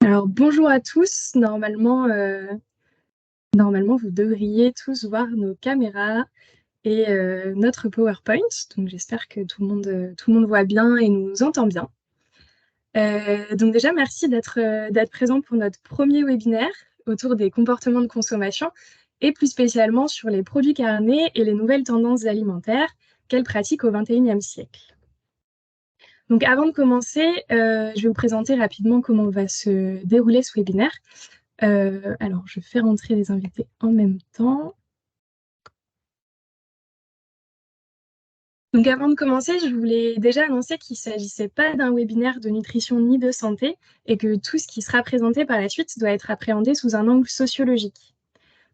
Alors bonjour à tous. Normalement, vous devriez tous voir nos caméras et notre PowerPoint. Donc j'espère que tout le monde voit bien et nous entend bien. Donc déjà, merci d'être présent pour notre premier webinaire autour des comportements de consommation et plus spécialement sur les produits carnés et les nouvelles tendances alimentaires qu'elles pratiquent au XXIe siècle. Donc avant de commencer, je vais vous présenter rapidement comment va se dérouler ce webinaire. Alors, je fais rentrer les invités en même temps. Donc, avant de commencer, je voulais déjà annoncer qu'il ne s'agissait pas d'un webinaire de nutrition ni de santé et que tout ce qui sera présenté par la suite doit être appréhendé sous un angle sociologique.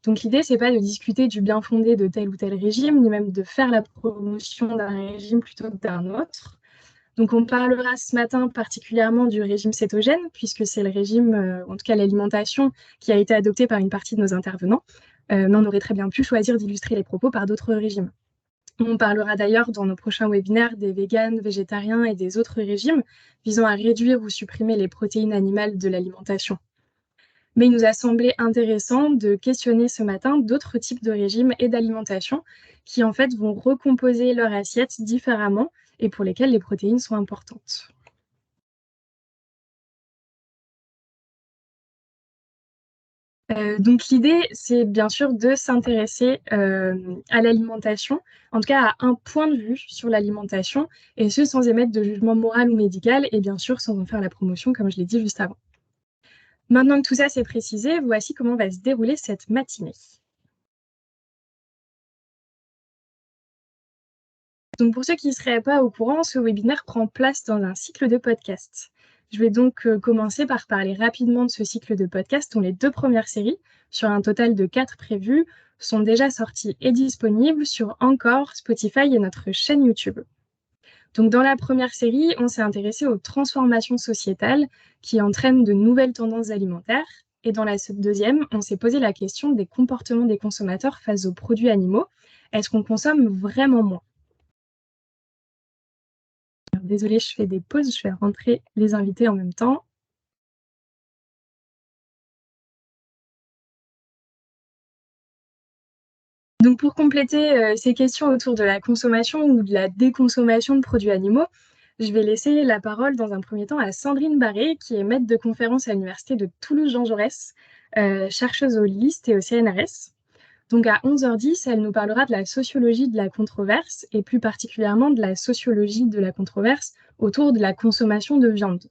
Donc, l'idée, c'est pas de discuter du bien fondé de tel ou tel régime, ni même de faire la promotion d'un régime plutôt que d'un autre. Donc, on parlera ce matin particulièrement du régime cétogène, puisque c'est le régime, en tout cas l'alimentation, qui a été adoptée par une partie de nos intervenants. Mais on aurait très bien pu choisir d'illustrer les propos par d'autres régimes. On parlera d'ailleurs dans nos prochains webinaires des véganes, végétariens et des autres régimes visant à réduire ou supprimer les protéines animales de l'alimentation. Mais il nous a semblé intéressant de questionner ce matin d'autres types de régimes et d'alimentation qui en fait vont recomposer leur assiette différemment et pour lesquels les protéines sont importantes. Donc l'idée, c'est bien sûr de s'intéresser à l'alimentation, en tout cas à un point de vue sur l'alimentation, et ce sans émettre de jugement moral ou médical, et bien sûr sans en faire la promotion, comme je l'ai dit juste avant. Maintenant que tout ça c'est précisé, voici comment va se dérouler cette matinée. Donc pour ceux qui ne seraient pas au courant, ce webinaire prend place dans un cycle de podcasts. Je vais donc commencer par parler rapidement de ce cycle de podcasts dont les 2 premières séries, sur un total de 4 prévues, sont déjà sorties et disponibles sur Anchor, Spotify et notre chaîne YouTube. Donc dans la première série, on s'est intéressé aux transformations sociétales qui entraînent de nouvelles tendances alimentaires. Et dans la deuxième, on s'est posé la question des comportements des consommateurs face aux produits animaux. Est-ce qu'on consomme vraiment moins? Désolée, je fais des pauses, je fais rentrer les invités en même temps. Donc pour compléter ces questions autour de la consommation ou de la déconsommation de produits animaux, je vais laisser la parole dans un premier temps à Sandrine Barré, qui est maître de conférence à l'Université de Toulouse-Jean Jaurès, chercheuse au LIST et au CNRS. Donc à 11h10, elle nous parlera de la sociologie de la controverse et plus particulièrement de la sociologie de la controverse autour de la consommation de viande.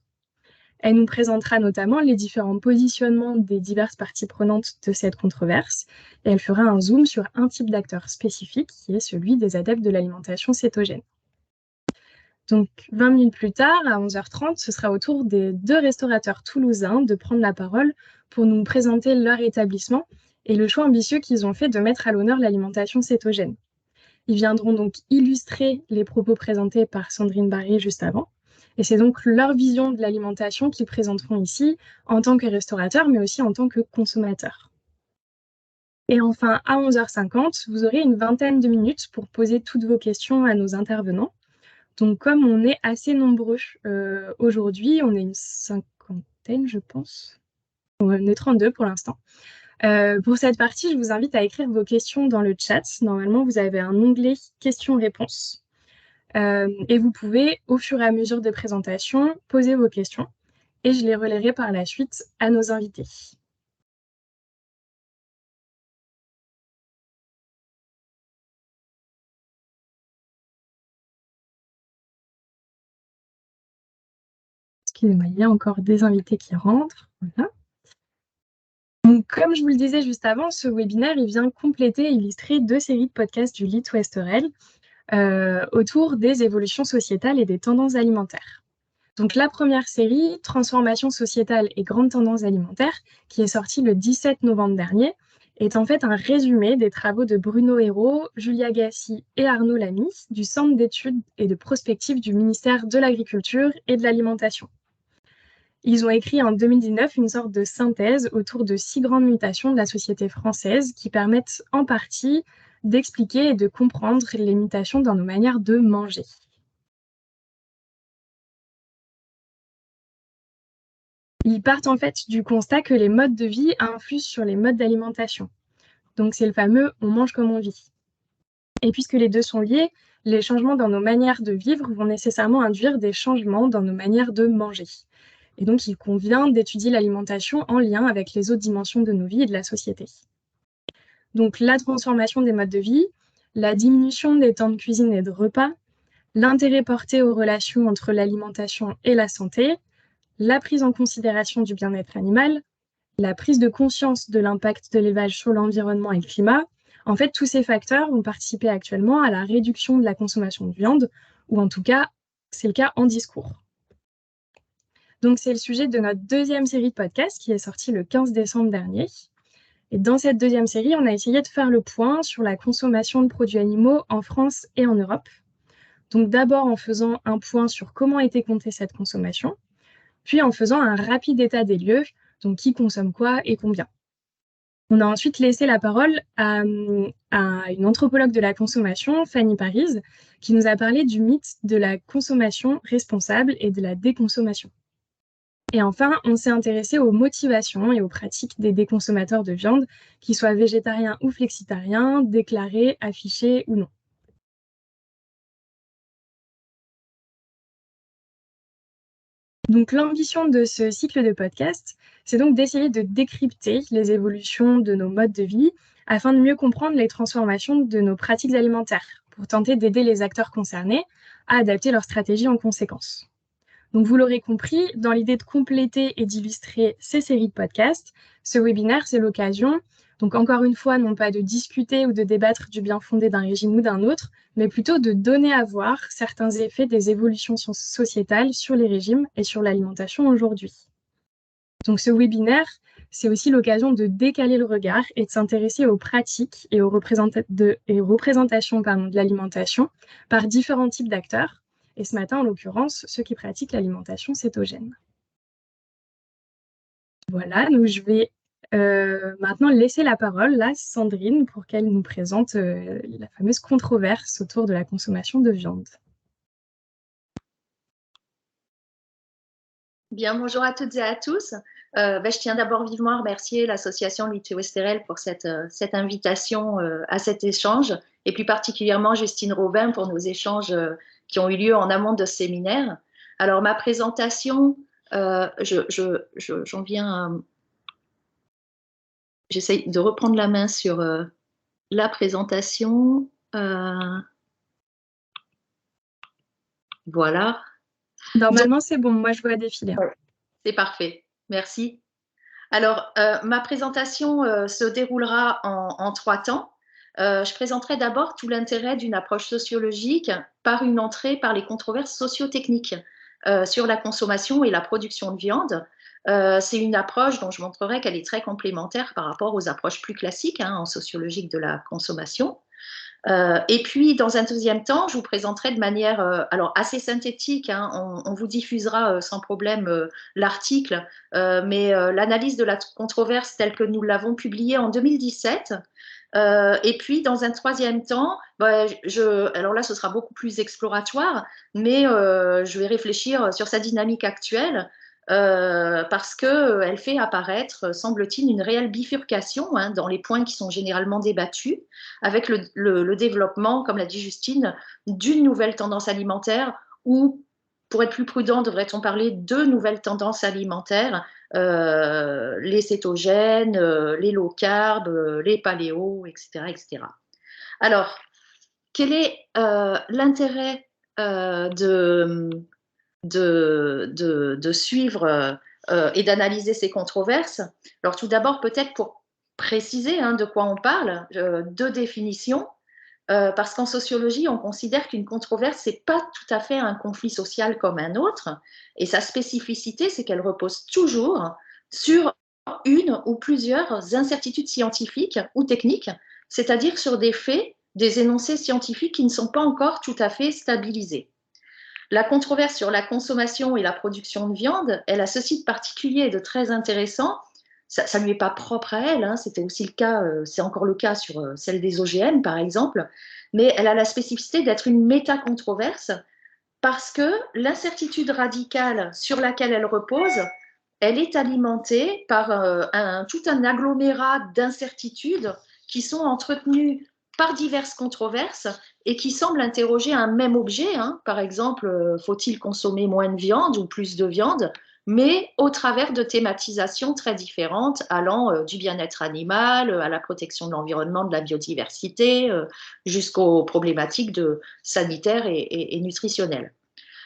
Elle nous présentera notamment les différents positionnements des diverses parties prenantes de cette controverse et elle fera un zoom sur un type d'acteur spécifique qui est celui des adeptes de l'alimentation cétogène. Donc 20 minutes plus tard, à 11h30, ce sera au tour des 2 restaurateurs toulousains de prendre la parole pour nous présenter leur établissement et le choix ambitieux qu'ils ont fait de mettre à l'honneur l'alimentation cétogène. Ils viendront donc illustrer les propos présentés par Sandrine Barré juste avant. Et c'est donc leur vision de l'alimentation qu'ils présenteront ici en tant que restaurateurs, mais aussi en tant que consommateurs. Et enfin, à 11h50, vous aurez une vingtaine de minutes pour poser toutes vos questions à nos intervenants. Donc, comme on est assez nombreux aujourd'hui, on est une cinquantaine, je pense. On est 32 pour l'instant. Pour cette partie, je vous invite à écrire vos questions dans le chat. Normalement, vous avez un onglet questions-réponses. Et vous pouvez, au fur et à mesure des présentations, poser vos questions et je les relayerai par la suite à nos invités. Excusez-moi, il y a encore des invités qui rentrent. Voilà. Donc, comme je vous le disais juste avant, ce webinaire il vient compléter et illustrer 2 séries de podcasts du Lit Ouesterel autour des évolutions sociétales et des tendances alimentaires. Donc la première série, Transformation sociétale et grandes tendances alimentaires, qui est sortie le 17 novembre dernier, est en fait un résumé des travaux de Bruno Hérault, Julia Gassi et Arnaud Lamy du Centre d'études et de prospective du ministère de l'Agriculture et de l'Alimentation. Ils ont écrit en 2019 une sorte de synthèse autour de 6 grandes mutations de la société française qui permettent en partie d'expliquer et de comprendre les mutations dans nos manières de manger. Ils partent en fait du constat que les modes de vie influent sur les modes d'alimentation. Donc c'est le fameux « on mange comme on vit ». Et puisque les deux sont liés, les changements dans nos manières de vivre vont nécessairement induire des changements dans nos manières de manger. Et donc il convient d'étudier l'alimentation en lien avec les autres dimensions de nos vies et de la société. Donc la transformation des modes de vie, la diminution des temps de cuisine et de repas, l'intérêt porté aux relations entre l'alimentation et la santé, la prise en considération du bien-être animal, la prise de conscience de l'impact de l'élevage sur l'environnement et le climat. En fait, tous ces facteurs vont participer actuellement à la réduction de la consommation de viande, ou en tout cas, c'est le cas en discours. Donc, c'est le sujet de notre deuxième série de podcasts qui est sortie le 15 décembre dernier. Et dans cette deuxième série, on a essayé de faire le point sur la consommation de produits animaux en France et en Europe. Donc, d'abord en faisant un point sur comment était comptée cette consommation, puis en faisant un rapide état des lieux, donc qui consomme quoi et combien. On a ensuite laissé la parole à une anthropologue de la consommation, Fanny Parise, qui nous a parlé du mythe de la consommation responsable et de la déconsommation. Et enfin, on s'est intéressé aux motivations et aux pratiques des déconsommateurs de viande, qu'ils soient végétariens ou flexitariens, déclarés, affichés ou non. Donc l'ambition de ce cycle de podcast, c'est donc d'essayer de décrypter les évolutions de nos modes de vie afin de mieux comprendre les transformations de nos pratiques alimentaires pour tenter d'aider les acteurs concernés à adapter leur stratégie en conséquence. Donc vous l'aurez compris, dans l'idée de compléter et d'illustrer ces séries de podcasts, ce webinaire, c'est l'occasion, donc encore une fois, non pas de discuter ou de débattre du bien fondé d'un régime ou d'un autre, mais plutôt de donner à voir certains effets des évolutions sociétales sur les régimes et sur l'alimentation aujourd'hui. Donc ce webinaire, c'est aussi l'occasion de décaler le regard et de s'intéresser aux pratiques et aux représentations de l'alimentation par différents types d'acteurs, et ce matin, en l'occurrence, ceux qui pratiquent l'alimentation cétogène. Voilà, donc je vais maintenant laisser la parole à Sandrine pour qu'elle nous présente la fameuse controverse autour de la consommation de viande. Bien, bonjour à toutes et à tous. Je tiens d'abord vivement à remercier l'association Lutte-Westerel pour cette invitation à cet échange, et plus particulièrement Justine Robin pour nos échanges qui ont eu lieu en amont de ce séminaire. Alors, ma présentation, j'en viens, j'essaye de reprendre la main sur la présentation. Voilà. Normalement, c'est bon, moi je vois défiler. C'est parfait, merci. Alors, ma présentation se déroulera en 3 temps. Je présenterai d'abord tout l'intérêt d'une approche sociologique par une entrée par les controverses socio-techniques sur la consommation et la production de viande. C'est une approche dont je montrerai qu'elle est très complémentaire par rapport aux approches plus classiques en sociologique de la consommation. Et puis, dans un deuxième temps, je vous présenterai de manière alors assez synthétique, on vous diffusera sans problème l'article, mais l'analyse de la controverse telle que nous l'avons publiée en 2017. Et puis, dans un troisième temps, alors là, ce sera beaucoup plus exploratoire, mais je vais réfléchir sur sa dynamique actuelle. Parce qu'elle fait apparaître, semble-t-il, une réelle bifurcation dans les points qui sont généralement débattus, avec le développement, comme l'a dit Justine, d'une nouvelle tendance alimentaire, ou, pour être plus prudent, devrait-on parler de nouvelles tendances alimentaires, les cétogènes, les low carb, les paléo, etc., etc. Alors, quel est l'intérêt de suivre et d'analyser ces controverses? Alors tout d'abord, peut-être pour préciser de quoi on parle, deux définitions, parce qu'en sociologie, on considère qu'une controverse, c'est pas tout à fait un conflit social comme un autre, et sa spécificité, c'est qu'elle repose toujours sur une ou plusieurs incertitudes scientifiques ou techniques, c'est-à-dire sur des faits, des énoncés scientifiques qui ne sont pas encore tout à fait stabilisés. La controverse sur la consommation et la production de viande, elle a ceci de particulier et de très intéressant. Ça ne lui est pas propre à elle, c'était aussi le cas, c'est encore le cas sur celle des OGM par exemple, mais elle a la spécificité d'être une méta-controverse parce que l'incertitude radicale sur laquelle elle repose, elle est alimentée par tout un agglomérat d'incertitudes qui sont entretenues par diverses controverses et qui semblent interroger un même objet. Hein. Par exemple, faut-il consommer moins de viande ou plus de viande, mais au travers de thématisations très différentes, allant du bien-être animal, à la protection de l'environnement, de la biodiversité, jusqu'aux problématiques sanitaires et nutritionnelles.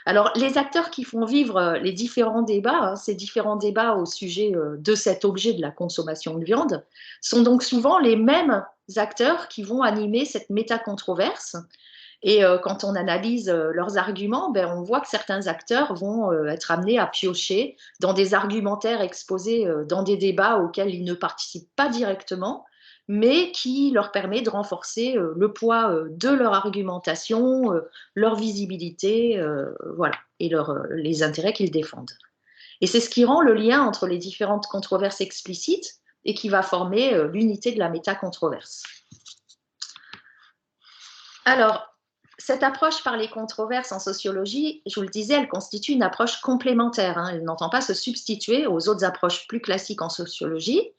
Alors, les acteurs qui font vivre les différents débats, hein, ces différents débats au sujet de cet objet de la consommation de viande, sont donc souvent les mêmes acteurs qui vont animer cette méta-controverse. Et quand on analyse leurs arguments, ben, on voit que certains acteurs vont être amenés à piocher dans des argumentaires exposés dans des débats auxquels ils ne participent pas directement, mais qui leur permet de renforcer le poids de leur argumentation, leur visibilité, voilà, et les intérêts qu'ils défendent. Et c'est ce qui rend le lien entre les différentes controverses explicites et qui va former l'unité de la méta-controverse. Alors, cette approche par les controverses en sociologie, je vous le disais, elle constitue une approche complémentaire. Hein. Elle n'entend pas se substituer aux autres approches plus classiques en sociologie.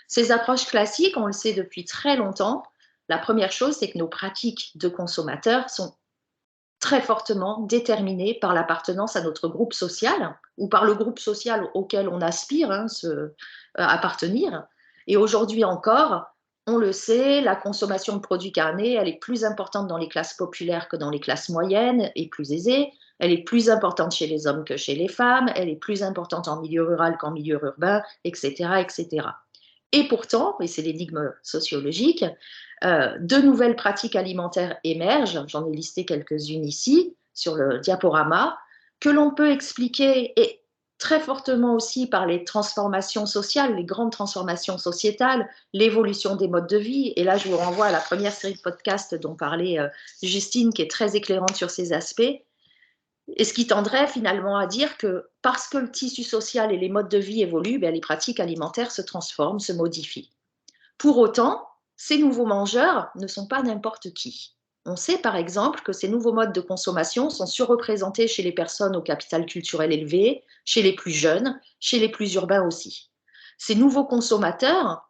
Ces approches classiques, on le sait depuis très longtemps, la première chose, c'est que nos pratiques de consommateurs sont très fortement déterminées par l'appartenance à notre groupe social ou par le groupe social auquel on aspire appartenir. Et aujourd'hui encore, on le sait, la consommation de produits carnés, elle est plus importante dans les classes populaires que dans les classes moyennes et plus aisées. Elle est plus importante chez les hommes que chez les femmes. Elle est plus importante en milieu rural qu'en milieu urbain, etc., etc. Et pourtant, et c'est l'énigme sociologique, de nouvelles pratiques alimentaires émergent, j'en ai listé quelques-unes ici sur le diaporama, que l'on peut expliquer et très fortement aussi par les transformations sociales, les grandes transformations sociétales, l'évolution des modes de vie. Et là, je vous renvoie à la première série de podcasts dont parlait Justine, qui est très éclairante sur ces aspects. Et ce qui tendrait finalement à dire que parce que le tissu social et les modes de vie évoluent, ben, les pratiques alimentaires se transforment, se modifient. Pour autant, ces nouveaux mangeurs ne sont pas n'importe qui. On sait par exemple que ces nouveaux modes de consommation sont surreprésentés chez les personnes au capital culturel élevé, chez les plus jeunes, chez les plus urbains aussi. Ces nouveaux consommateurs,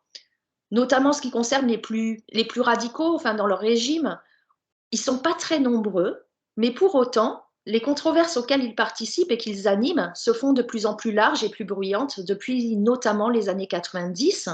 notamment ce qui concerne les plus radicaux, enfin dans leur régime, ils ne sont pas très nombreux, mais pour autant, les controverses auxquelles ils participent et qu'ils animent se font de plus en plus larges et plus bruyantes depuis notamment les années 90,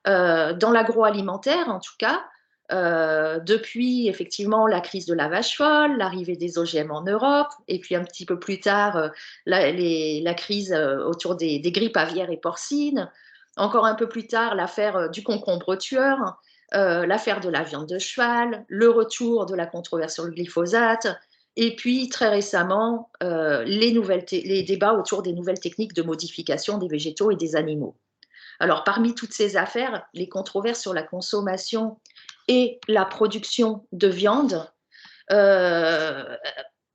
dans l'agroalimentaire en tout cas, depuis effectivement la crise de la vache folle, l'arrivée des OGM en Europe, et puis un petit peu plus tard la crise autour des grippes aviaires et porcines, encore un peu plus tard l'affaire du concombre tueur, l'affaire de la viande de cheval, le retour de la controverse sur le glyphosate, et puis très récemment les débats autour des nouvelles techniques de modification des végétaux et des animaux. Alors, parmi toutes ces affaires, les controverses sur la consommation et la production de viande, euh,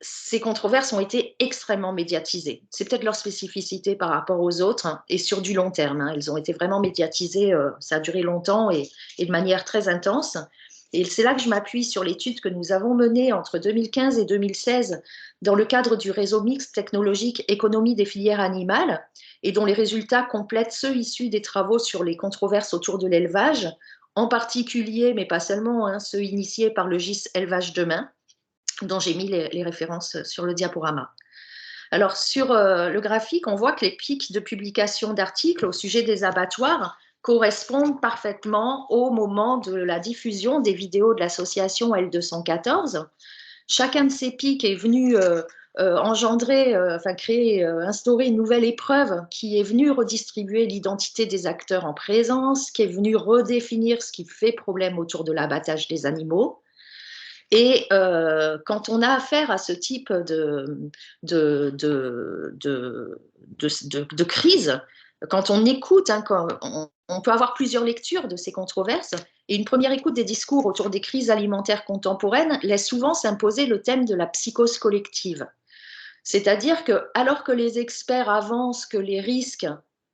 ces controverses ont été extrêmement médiatisées. C'est peut-être leur spécificité par rapport aux autres, hein, et sur du long terme. Hein. Elles ont été vraiment médiatisées, ça a duré longtemps et de manière très intense. Et c'est là que je m'appuie sur l'étude que nous avons menée entre 2015 et 2016 dans le cadre du réseau mixte technologique économie des filières animales et dont les résultats complètent ceux issus des travaux sur les controverses autour de l'élevage, en particulier, mais pas seulement, hein, ceux initiés par le GIS Élevage Demain, dont j'ai mis les références sur le diaporama. Alors, sur le graphique, on voit que les pics de publication d'articles au sujet des abattoirs correspondent parfaitement au moment de la diffusion des vidéos de l'association L214. Chacun de ces pics est venu instaurer une nouvelle épreuve qui est venue redistribuer l'identité des acteurs en présence, qui est venue redéfinir ce qui fait problème autour de l'abattage des animaux. Et quand on a affaire à ce type de crise, quand on écoute, hein, on peut avoir plusieurs lectures de ces controverses, et une première écoute des discours autour des crises alimentaires contemporaines laisse souvent s'imposer le thème de la psychose collective. C'est-à-dire que, alors que les experts avancent que les risques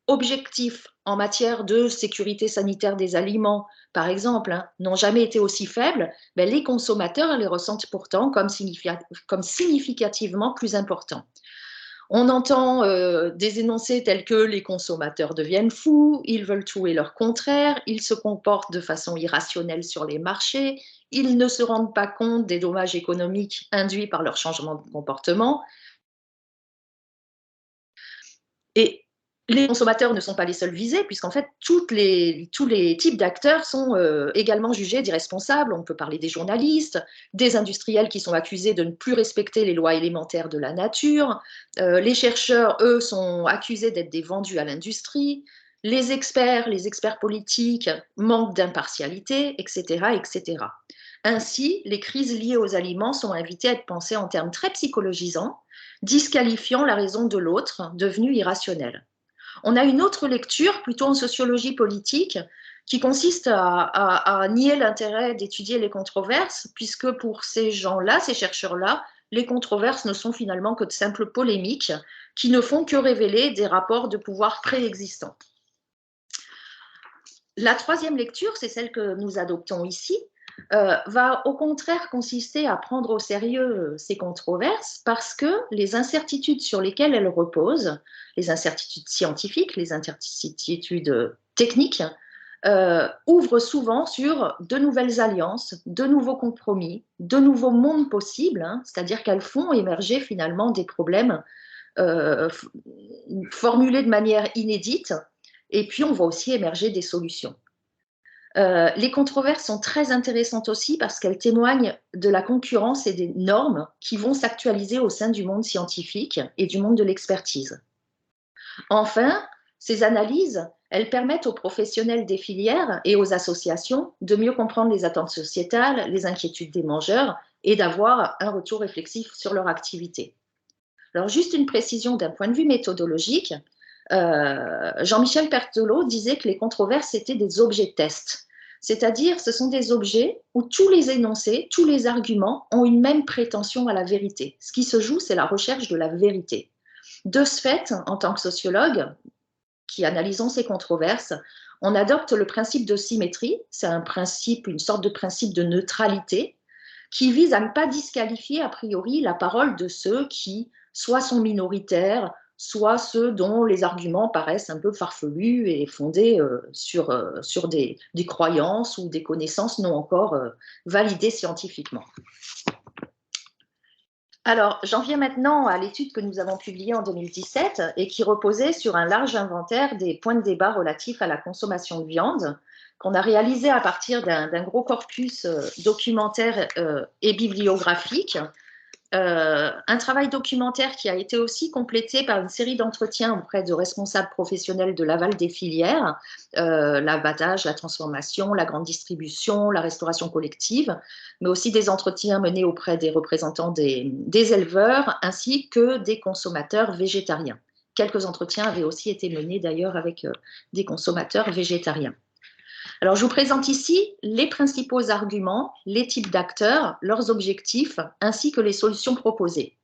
objectifs en matière de sécurité sanitaire des aliments, par exemple, hein, n'ont jamais été aussi faibles, ben, les consommateurs les ressentent pourtant comme significativement plus importants. On entend des énoncés tels que les consommateurs deviennent fous, ils veulent tout et leur contraire, ils se comportent de façon irrationnelle sur les marchés, ils ne se rendent pas compte des dommages économiques induits par leur changement de comportement. Et les consommateurs ne sont pas les seuls visés, puisqu'en fait, tous les types d'acteurs sont également jugés d'irresponsables. On peut parler des journalistes, des industriels qui sont accusés de ne plus respecter les lois élémentaires de la nature. Les chercheurs, eux, sont accusés d'être des vendus à l'industrie. Les experts politiques manquent d'impartialité, etc., etc. Ainsi, les crises liées aux aliments sont invitées à être pensées en termes très psychologisants, disqualifiant la raison de l'autre, devenue irrationnelle. On a une autre lecture, plutôt en sociologie politique, qui consiste à nier l'intérêt d'étudier les controverses, puisque pour ces gens-là, ces chercheurs-là, les controverses ne sont finalement que de simples polémiques qui ne font que révéler des rapports de pouvoir préexistants. La troisième lecture, c'est celle que nous adoptons ici, va au contraire consister à prendre au sérieux ces controverses parce que les incertitudes sur lesquelles elles reposent, les incertitudes scientifiques, les incertitudes techniques, ouvrent souvent sur de nouvelles alliances, de nouveaux compromis, de nouveaux mondes possibles, hein, c'est-à-dire qu'elles font émerger finalement des problèmes formulés de manière inédite, et puis on voit aussi émerger des solutions. Les controverses sont très intéressantes aussi parce qu'elles témoignent de la concurrence et des normes qui vont s'actualiser au sein du monde scientifique et du monde de l'expertise. Enfin, ces analyses, elles permettent aux professionnels des filières et aux associations de mieux comprendre les attentes sociétales, les inquiétudes des mangeurs et d'avoir un retour réflexif sur leur activité. Alors, juste une précision d'un point de vue méthodologique, Jean-Michel Pertolot disait que les controverses étaient des objets tests. C'est-à-dire, ce sont des objets où tous les énoncés, tous les arguments ont une même prétention à la vérité. Ce qui se joue, c'est la recherche de la vérité. De ce fait, en tant que sociologue, qui analysons ces controverses, on adopte le principe de symétrie, c'est un principe, une sorte de principe de neutralité, qui vise à ne pas disqualifier a priori la parole de ceux qui soit sont minoritaires, soit ceux dont les arguments paraissent un peu farfelus et fondés sur des croyances ou des connaissances non encore validées scientifiquement. Alors, j'en viens maintenant à l'étude que nous avons publiée en 2017 et qui reposait sur un large inventaire des points de débat relatifs à la consommation de viande, qu'on a réalisé à partir d'un gros corpus documentaire et bibliographique. Un travail documentaire qui a été aussi complété par une série d'entretiens auprès de responsables professionnels de l'aval des filières, l'abattage, la transformation, la grande distribution, la restauration collective, mais aussi des entretiens menés auprès des représentants des éleveurs ainsi que des consommateurs végétariens. Quelques entretiens avaient aussi été menés d'ailleurs avec des consommateurs végétariens. Alors, je vous présente ici les principaux arguments, les types d'acteurs, leurs objectifs, ainsi que les solutions proposées.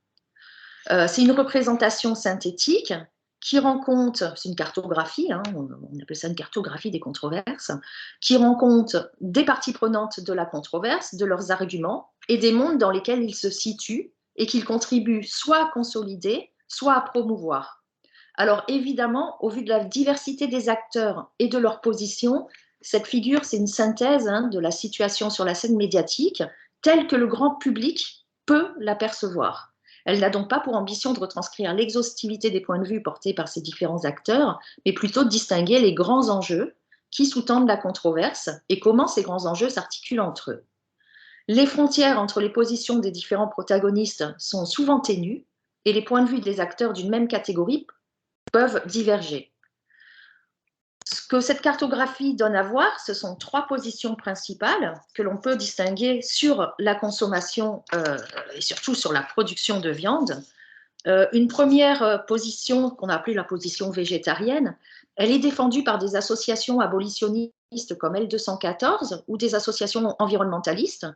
C'est une représentation synthétique qui rend compte, c'est une cartographie, hein, on appelle ça une cartographie des controverses, qui rend compte des parties prenantes de la controverse, de leurs arguments et des mondes dans lesquels ils se situent et qu'ils contribuent soit à consolider, soit à promouvoir. Alors évidemment, au vu de la diversité des acteurs et de leur position, cette figure, c'est une synthèse de la situation sur la scène médiatique telle que le grand public peut l'apercevoir. Elle n'a donc pas pour ambition de retranscrire l'exhaustivité des points de vue portés par ces différents acteurs, mais plutôt de distinguer les grands enjeux qui sous-tendent la controverse et comment ces grands enjeux s'articulent entre eux. Les frontières entre les positions des différents protagonistes sont souvent ténues et les points de vue des acteurs d'une même catégorie peuvent diverger. Ce que cette cartographie donne à voir, ce sont trois positions principales que l'on peut distinguer sur la consommation et surtout sur la production de viande. Une première position qu'on a appelée la position végétarienne, elle est défendue par des associations abolitionnistes comme L214 ou des associations environnementalistes.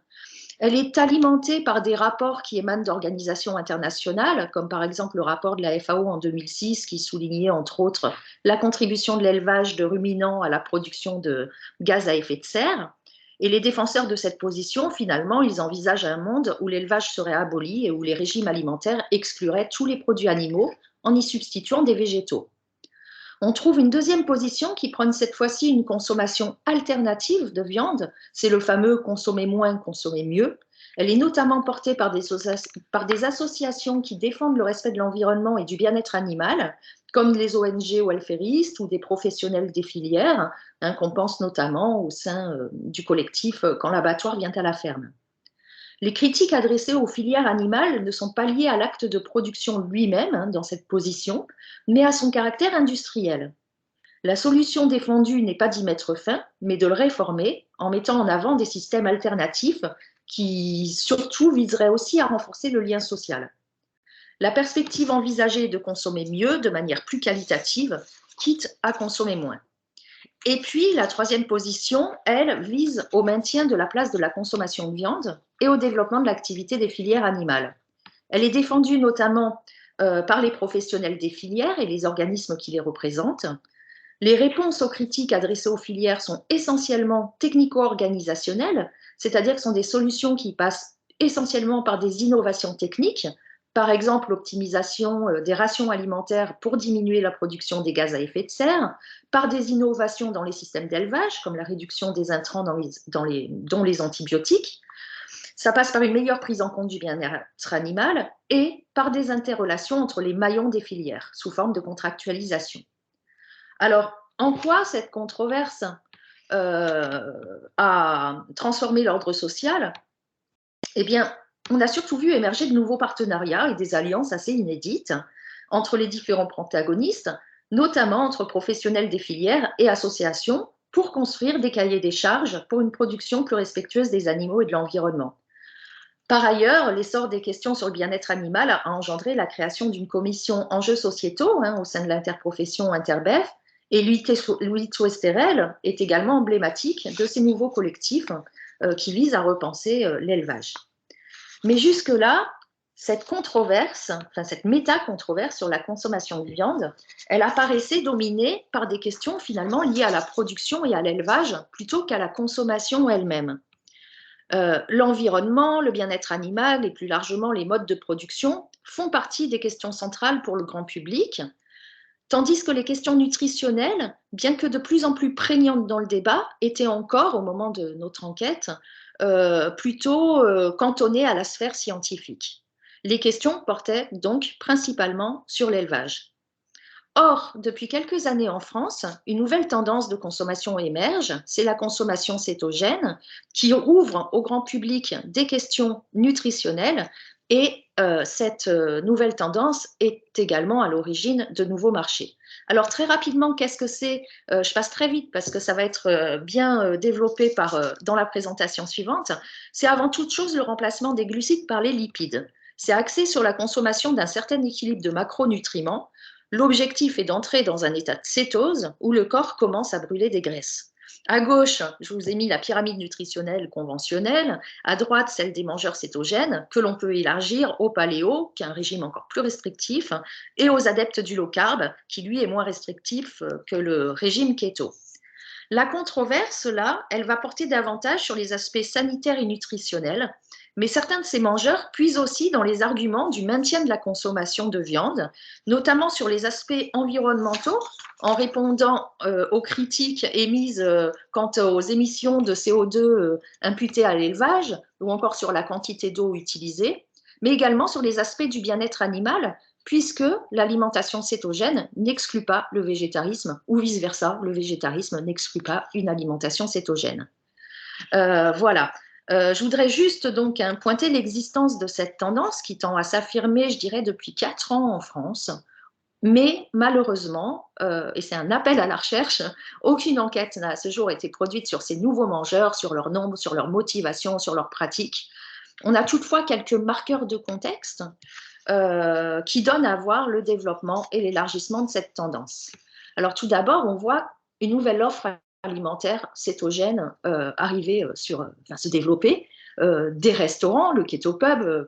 Elle est alimentée par des rapports qui émanent d'organisations internationales, comme par exemple le rapport de la FAO en 2006 qui soulignait entre autres la contribution de l'élevage de ruminants à la production de gaz à effet de serre. Et les défenseurs de cette position, finalement, ils envisagent un monde où l'élevage serait aboli et où les régimes alimentaires excluraient tous les produits animaux en y substituant des végétaux. On trouve une deuxième position qui prône cette fois-ci une consommation alternative de viande, c'est le fameux consommer moins, consommer mieux. Elle est notamment portée par des associations qui défendent le respect de l'environnement et du bien-être animal, comme les ONG welfaristes ou des professionnels des filières, hein, qu'on pense notamment au sein du collectif Quand l'abattoir vient à la ferme. Les critiques adressées aux filières animales ne sont pas liées à l'acte de production lui-même, hein, dans cette position, mais à son caractère industriel. La solution défendue n'est pas d'y mettre fin, mais de le réformer en mettant en avant des systèmes alternatifs qui surtout viseraient aussi à renforcer le lien social. La perspective envisagée est de consommer mieux, de manière plus qualitative, quitte à consommer moins. Et puis, la troisième position, elle, vise au maintien de la place de la consommation de viande et au développement de l'activité des filières animales. Elle est défendue notamment par les professionnels des filières et les organismes qui les représentent. Les réponses aux critiques adressées aux filières sont essentiellement technico-organisationnelles, c'est-à-dire que ce sont des solutions qui passent essentiellement par des innovations techniques, par exemple l'optimisation des rations alimentaires pour diminuer la production des gaz à effet de serre, par des innovations dans les systèmes d'élevage, comme la réduction des intrants dont les antibiotiques. Ça passe par une meilleure prise en compte du bien-être animal et par des interrelations entre les maillons des filières, sous forme de contractualisation. Alors, en quoi cette controverse a transformé l'ordre social? Eh bien, on a surtout vu émerger de nouveaux partenariats et des alliances assez inédites entre les différents protagonistes, notamment entre professionnels des filières et associations, pour construire des cahiers des charges pour une production plus respectueuse des animaux et de l'environnement. Par ailleurs, l'essor des questions sur le bien-être animal a engendré la création d'une commission enjeux sociétaux, hein, au sein de l'interprofession Interbef, et Louis Touesterel est également emblématique de ces nouveaux collectifs qui visent à repenser l'élevage. Mais jusque-là, cette controverse, enfin cette méta-controverse sur la consommation de viande, elle apparaissait dominée par des questions finalement liées à la production et à l'élevage plutôt qu'à la consommation elle-même. L'environnement, le bien-être animal et plus largement les modes de production font partie des questions centrales pour le grand public, tandis que les questions nutritionnelles, bien que de plus en plus prégnantes dans le débat, étaient encore, au moment de notre enquête, plutôt cantonnées à la sphère scientifique. Les questions portaient donc principalement sur l'élevage. Or, depuis quelques années en France, une nouvelle tendance de consommation émerge, c'est la consommation cétogène, qui ouvre au grand public des questions nutritionnelles et cette nouvelle tendance est également à l'origine de nouveaux marchés. Alors très rapidement, qu'est-ce que c'est? Je passe très vite parce que ça va être bien développé dans la présentation suivante. C'est avant toute chose le remplacement des glucides par les lipides. C'est axé sur la consommation d'un certain équilibre de macronutriments. L'objectif est d'entrer dans un état de cétose où le corps commence à brûler des graisses. À gauche, je vous ai mis la pyramide nutritionnelle conventionnelle, à droite, celle des mangeurs cétogènes, que l'on peut élargir au paléo, qui est un régime encore plus restrictif, et aux adeptes du low carb, qui lui est moins restrictif que le régime keto. La controverse, là, elle va porter davantage sur les aspects sanitaires et nutritionnels, mais certains de ces mangeurs puisent aussi dans les arguments du maintien de la consommation de viande, notamment sur les aspects environnementaux, en répondant aux critiques émises quant aux émissions de CO2 imputées à l'élevage, ou encore sur la quantité d'eau utilisée, mais également sur les aspects du bien-être animal, puisque l'alimentation cétogène n'exclut pas le végétarisme, ou vice-versa, le végétarisme n'exclut pas une alimentation cétogène. Voilà. Je voudrais juste donc pointer l'existence de cette tendance qui tend à s'affirmer, je dirais, depuis 4 ans en France. Mais malheureusement, et c'est un appel à la recherche, aucune enquête n'a à ce jour été produite sur ces nouveaux mangeurs, sur leur nombre, sur leur motivation, sur leurs pratiques. On a toutefois quelques marqueurs de contexte qui donnent à voir le développement et l'élargissement de cette tendance. Alors tout d'abord, on voit une nouvelle offre alimentaire cétogène arriver se développer. Des restaurants, le Keto Pub,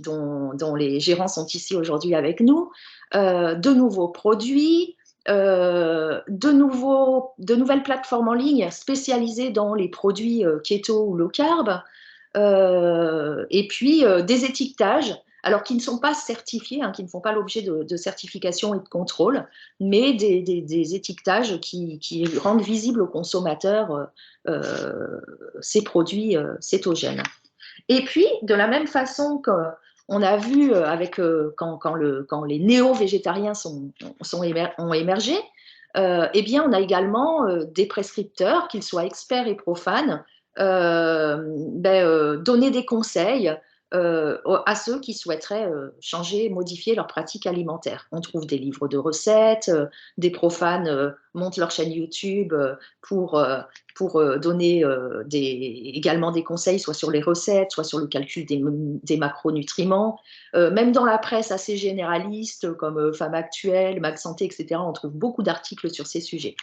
dont les gérants sont ici aujourd'hui avec nous, de nouveaux produits, de nouvelles plateformes en ligne spécialisées dans les produits keto ou low carb, et puis des étiquetages, alors qui ne sont pas certifiés, hein, qui ne font pas l'objet de certification et de contrôle, mais des étiquetages qui rendent visible aux consommateurs ces produits cétogènes. Et puis, de la même façon qu'on a vu avec, quand les néo-végétariens ont émergé, eh bien, on a également des prescripteurs, qu'ils soient experts et profanes, donner des conseils à ceux qui souhaiteraient changer, modifier leur pratique alimentaire. On trouve des livres de recettes, des profanes montent leur chaîne YouTube pour donner également des conseils, soit sur les recettes, soit sur le calcul des macronutriments. Même dans la presse assez généraliste, comme Femmes Actuelles, Mag Santé, etc., on trouve beaucoup d'articles sur ces sujets.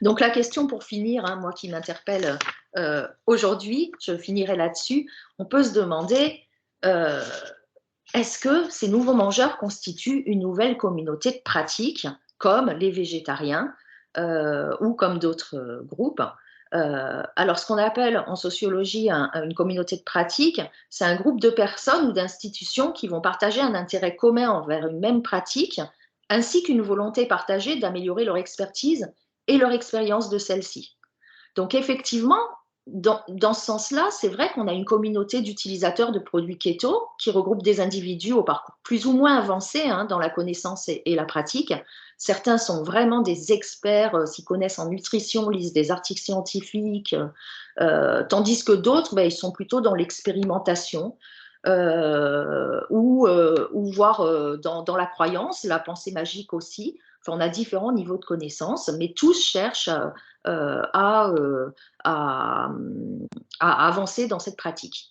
Donc la question pour finir, hein, moi qui m'interpelle aujourd'hui, je finirai là-dessus, on peut se demander est-ce que ces nouveaux mangeurs constituent une nouvelle communauté de pratique, comme les végétariens ou comme d'autres groupes. Alors, ce qu'on appelle en sociologie une communauté de pratique, c'est un groupe de personnes ou d'institutions qui vont partager un intérêt commun envers une même pratique, ainsi qu'une volonté partagée d'améliorer leur expertise et leur expérience de celle-ci. Donc, effectivement, dans ce sens-là, c'est vrai qu'on a une communauté d'utilisateurs de produits keto qui regroupe des individus au parcours plus ou moins avancé hein, dans la connaissance et la pratique. Certains sont vraiment des experts, s'y connaissent en nutrition, lisent des articles scientifiques, tandis que d'autres, ils sont plutôt dans l'expérimentation ou voire dans la croyance, la pensée magique aussi. Enfin, on a différents niveaux de connaissances, mais tous cherchent à avancer dans cette pratique.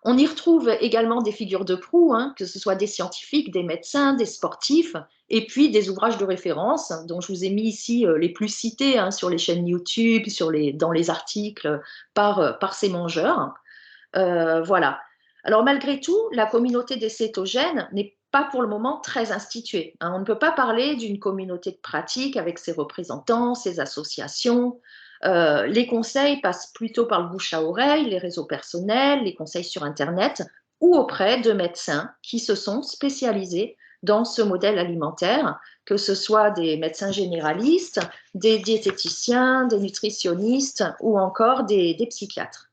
On y retrouve également des figures de proue, hein, que ce soit des scientifiques, des médecins, des sportifs, et puis des ouvrages de référence, dont je vous ai mis ici les plus cités hein, sur les chaînes YouTube, dans les articles par ces mangeurs. Voilà. Alors malgré tout, la communauté des cétogènes n'est pas pour le moment très instituée. Hein. On ne peut pas parler d'une communauté de pratique avec ses représentants, ses associations. Les conseils passent plutôt par le bouche à oreille, les réseaux personnels, les conseils sur Internet ou auprès de médecins qui se sont spécialisés dans ce modèle alimentaire, que ce soit des médecins généralistes, des diététiciens, des nutritionnistes ou encore des psychiatres.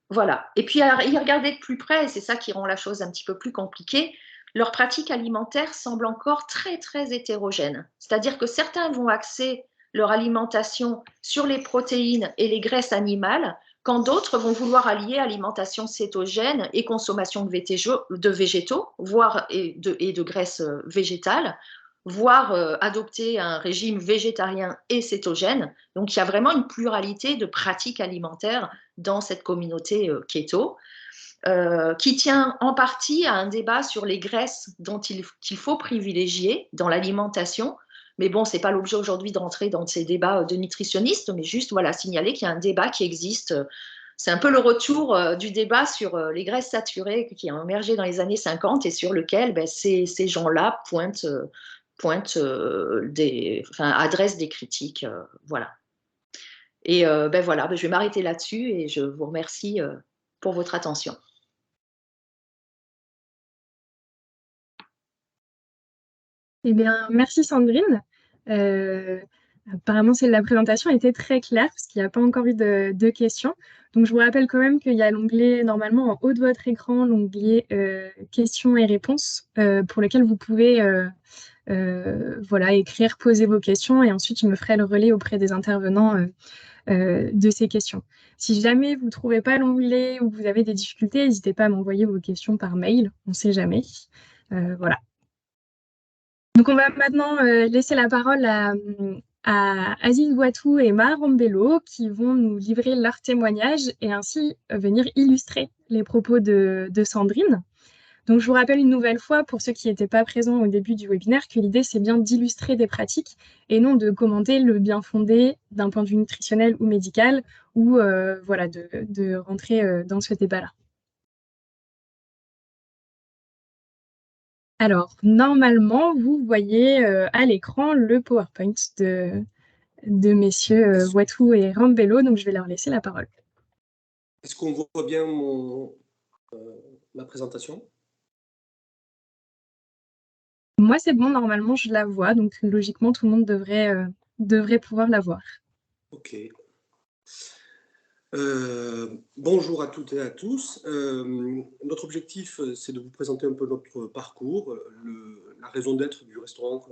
Voilà. Et puis, à y regarder de plus près, et c'est ça qui rend la chose un petit peu plus compliquée, leur pratique alimentaire semble encore très, très hétérogène. C'est-à-dire que certains vont axer leur alimentation sur les protéines et les graisses animales, quand d'autres vont vouloir allier alimentation cétogène et consommation de végétaux, voire et de graisses végétales, voire adopter un régime végétarien et cétogène. Donc, il y a vraiment une pluralité de pratiques alimentaires dans cette communauté keto, qui tient en partie à un débat sur les graisses qu'il faut privilégier dans l'alimentation. Mais bon, ce n'est pas l'objet aujourd'hui de rentrer dans ces débats de nutritionnistes, mais juste voilà, signaler qu'il y a un débat qui existe. C'est un peu le retour du débat sur les graisses saturées qui a émergé dans les années 50 et sur lequel ces gens-là adressent des critiques. Voilà. Et voilà, je vais m'arrêter là-dessus et je vous remercie pour votre attention. Eh bien, merci Sandrine. Apparemment, la présentation était très claire parce qu'il n'y a pas encore eu de questions. Donc, je vous rappelle quand même qu'il y a l'onglet, normalement, en haut de votre écran, l'onglet questions et réponses pour lequel vous pouvez voilà, écrire, poser vos questions et ensuite, je me ferai le relais auprès des intervenants de ces questions. Si jamais vous ne trouvez pas l'onglet ou que vous avez des difficultés, n'hésitez pas à m'envoyer vos questions par mail, on ne sait jamais. Voilà. Donc on va maintenant laisser la parole à Aziz Ouatou et Maha Rambello qui vont nous livrer leur témoignage et ainsi venir illustrer les propos de Sandrine. Donc je vous rappelle une nouvelle fois pour ceux qui n'étaient pas présents au début du webinaire que l'idée c'est bien d'illustrer des pratiques et non de commenter le bien fondé d'un point de vue nutritionnel ou médical ou voilà, de rentrer dans ce débat-là. Alors, normalement, vous voyez à l'écran le PowerPoint de messieurs Watou et Rambello, donc je vais leur laisser la parole. Est-ce qu'on voit bien ma présentation? Moi, c'est bon, normalement, je la vois, donc logiquement, tout le monde devrait pouvoir la voir. Ok. Bonjour à toutes et à tous. Notre objectif, c'est de vous présenter un peu notre parcours, la raison d'être du restaurant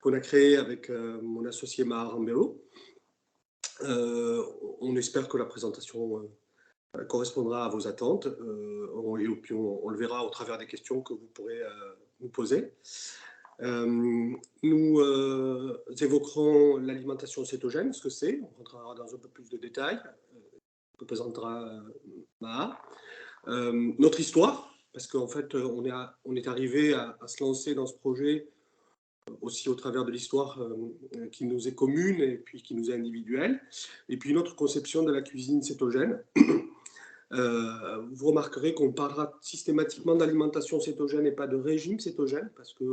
qu'on a créé avec mon associé Maha Rambello. On espère que la présentation correspondra à vos attentes et puis on le verra au travers des questions que vous pourrez nous poser. Nous évoquerons l'alimentation cétogène, ce que c'est. On rentrera dans un peu plus de détails, que présentera Maha. Notre histoire, parce qu'en fait, on est arrivé à se lancer dans ce projet aussi au travers de l'histoire qui nous est commune et puis qui nous est individuelle. Et puis notre conception de la cuisine cétogène. Vous remarquerez qu'on parlera systématiquement d'alimentation cétogène et pas de régime cétogène, parce que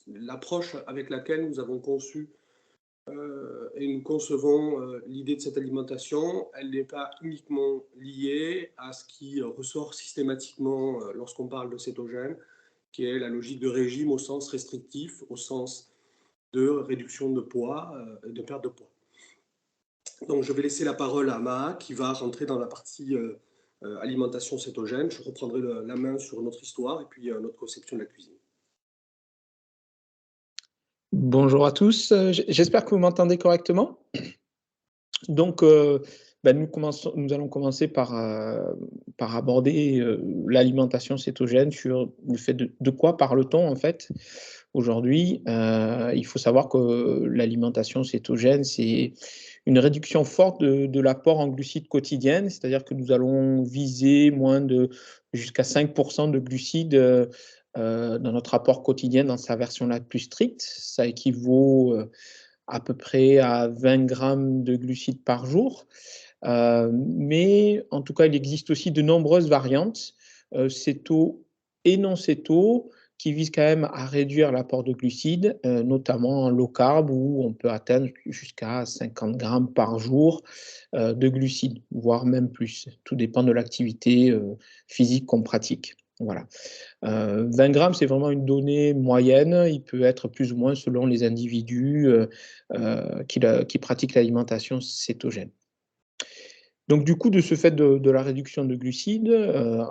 l'approche avec laquelle nous avons conçu et nous concevons l'idée de cette alimentation, elle n'est pas uniquement liée à ce qui ressort systématiquement lorsqu'on parle de cétogène, qui est la logique de régime au sens restrictif, au sens de réduction de poids et de perte de poids. Donc je vais laisser la parole à Maha qui va rentrer dans la partie alimentation cétogène. Je reprendrai la main sur notre histoire et puis notre conception de la cuisine. Bonjour à tous, j'espère que vous m'entendez correctement. Donc, nous allons commencer par aborder l'alimentation cétogène, sur le fait de quoi parle-t-on en fait aujourd'hui. Il faut savoir que l'alimentation cétogène, c'est une réduction forte de l'apport en glucides quotidiennes, c'est-à-dire que nous allons viser jusqu'à 5% de glucides dans notre apport quotidien dans sa version la plus stricte. Ça équivaut à peu près à 20 grammes de glucides par jour. Mais en tout cas, il existe aussi de nombreuses variantes, céto et non céto, qui visent quand même à réduire l'apport de glucides, notamment en low carb, où on peut atteindre jusqu'à 50 grammes par jour de glucides, voire même plus. Tout dépend de l'activité physique qu'on pratique. Voilà. 20 grammes, c'est vraiment une donnée moyenne. Il peut être plus ou moins selon les individus qui pratiquent l'alimentation cétogène. Donc, du coup, de ce fait de la réduction de glucides,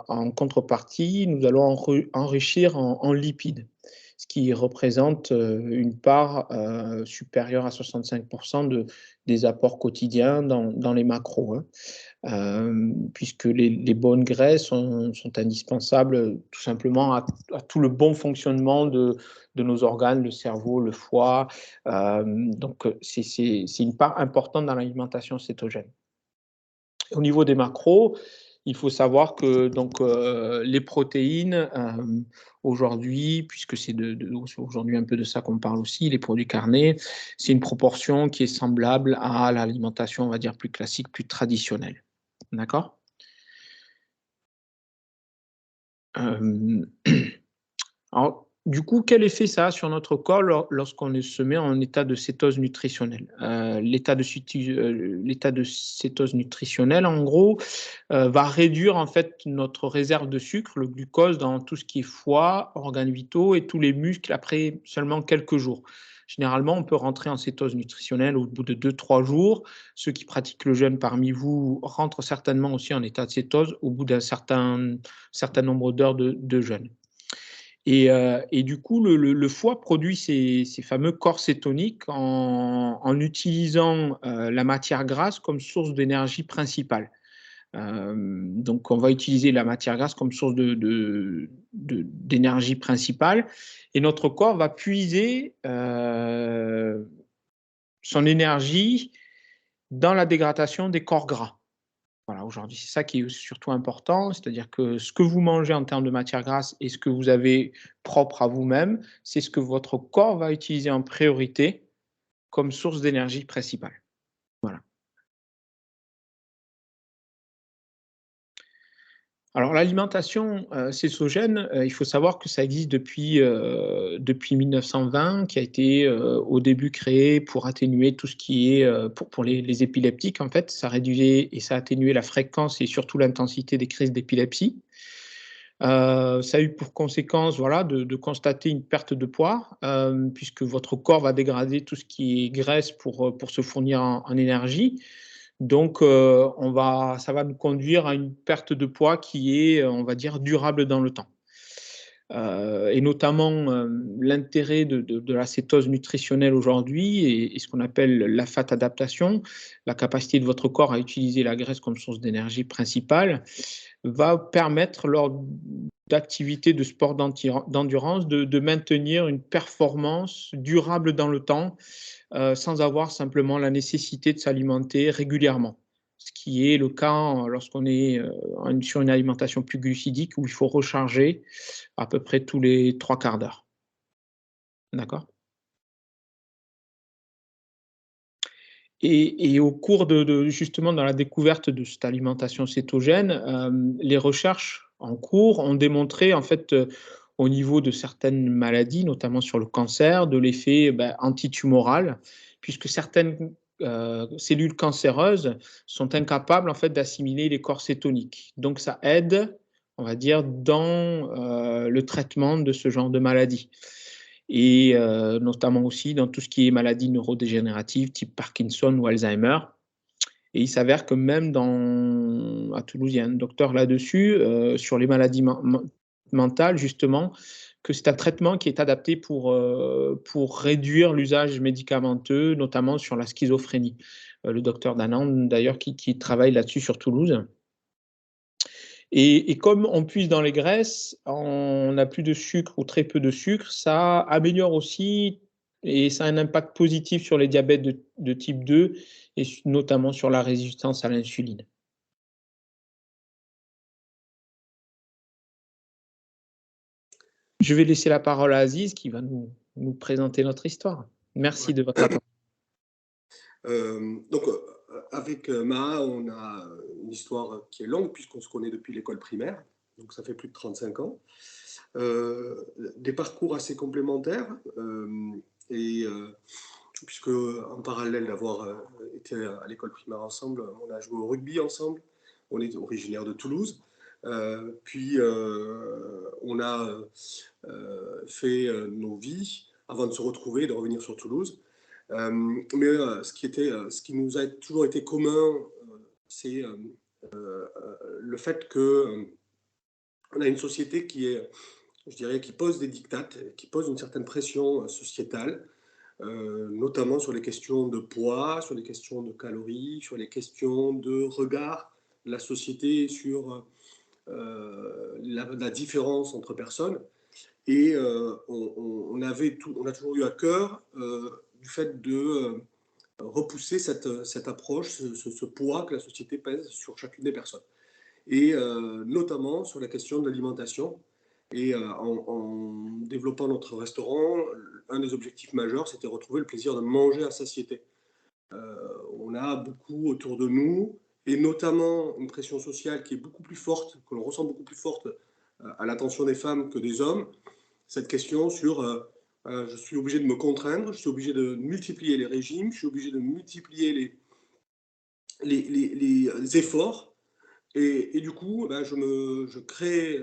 en contrepartie, nous allons enrichir en lipides, ce qui représente une part supérieure à 65% des apports quotidiens dans les macros, puisque les bonnes graisses sont indispensables tout simplement à tout le bon fonctionnement de nos organes, le cerveau, le foie. Donc, c'est une part importante dans l'alimentation cétogène. Au niveau des macros, il faut savoir que donc, les protéines, aujourd'hui, puisque c'est aujourd'hui un peu de ça qu'on parle aussi, les produits carnés, c'est une proportion qui est semblable à l'alimentation, on va dire, plus classique, plus traditionnelle. D'accord ? Alors, du coup, quel effet ça a sur notre corps lorsqu'on se met en état de cétose nutritionnelle? L'état de cétose nutritionnelle, en gros, va réduire en fait notre réserve de sucre, le glucose, dans tout ce qui est foie, organes vitaux et tous les muscles après seulement quelques jours. Généralement, on peut rentrer en cétose nutritionnelle au bout de 2-3 jours. Ceux qui pratiquent le jeûne parmi vous rentrent certainement aussi en état de cétose au bout d'un certain nombre d'heures de jeûne. Et du coup, le foie produit ces fameux corps cétoniques en utilisant la matière grasse comme source d'énergie principale. Donc, on va utiliser la matière grasse comme source d'énergie principale, et notre corps va puiser son énergie dans la dégradation des corps gras. Voilà, aujourd'hui, c'est ça qui est surtout important, c'est-à-dire que ce que vous mangez en termes de matière grasse et ce que vous avez propre à vous-même, c'est ce que votre corps va utiliser en priorité comme source d'énergie principale. Voilà. Alors l'alimentation cétogène, il faut savoir que ça existe depuis 1920, qui a été au début créé pour atténuer tout ce qui est pour les épileptiques en fait, ça réduisait et ça atténuait la fréquence et surtout l'intensité des crises d'épilepsie. Ça a eu pour conséquence voilà, de constater une perte de poids, puisque votre corps va dégrader tout ce qui est graisse pour se fournir en énergie. Donc, ça va nous conduire à une perte de poids qui est, on va dire, durable dans le temps. Et notamment, l'intérêt de la cétose nutritionnelle aujourd'hui et ce qu'on appelle la fat adaptation, la capacité de votre corps à utiliser la graisse comme source d'énergie principale, va permettre lors d'activités de sport d'endurance de maintenir une performance durable dans le temps, sans avoir simplement la nécessité de s'alimenter régulièrement. Ce qui est le cas lorsqu'on est sur une alimentation plus glucidique où il faut recharger à peu près tous les 3/4 d'heure. D'accord? Et au cours justement dans la découverte de cette alimentation cétogène, les recherches en cours ont démontré en fait, au niveau de certaines maladies, notamment sur le cancer, de l'effet, antitumoral, puisque certaines, cellules cancéreuses sont incapables en fait d'assimiler les corps cétoniques. Donc ça aide, on va dire, dans, le traitement de ce genre de maladie et notamment aussi dans tout ce qui est maladies neurodégénératives type Parkinson ou Alzheimer. Et il s'avère que même à Toulouse, il y a un docteur là-dessus, sur les maladies mentales, justement, que c'est un traitement qui est adapté pour réduire l'usage médicamenteux, notamment sur la schizophrénie. Le docteur Danan, d'ailleurs, qui travaille là-dessus sur Toulouse. Et comme on puise dans les graisses, on n'a plus de sucre ou très peu de sucre, ça améliore aussi et ça a un impact positif sur les diabètes de type 2 et notamment sur la résistance à l'insuline. Je vais laisser la parole à Aziz qui va nous présenter notre histoire. Merci de votre attention. Donc, avec Maha, on a une histoire qui est longue puisqu'on se connaît depuis l'école primaire, donc ça fait plus de 35 ans. Des parcours assez complémentaires puisque en parallèle d'avoir été à l'école primaire ensemble, on a joué au rugby ensemble, on est originaire de Toulouse, puis on a fait nos vies avant de se retrouver et de revenir sur Toulouse. Mais ce qui nous a toujours été commun, c'est le fait que on a une société qui est, je dirais, qui pose des diktats, qui pose une certaine pression sociétale, notamment sur les questions de poids, sur les questions de calories, sur les questions de regard de la société sur la différence entre personnes. Et on a toujours eu à cœur du fait de repousser cette approche, ce poids que la société pèse sur chacune des personnes. Et notamment sur la question de l'alimentation. Et en développant notre restaurant, un des objectifs majeurs, c'était retrouver le plaisir de manger à satiété. On a beaucoup autour de nous, et notamment une pression sociale qui est beaucoup plus forte, que l'on ressent beaucoup plus forte à l'attention des femmes que des hommes. Cette question sur je suis obligé de me contraindre, je suis obligé de multiplier les régimes, je suis obligé de multiplier les efforts. Et du coup, je crée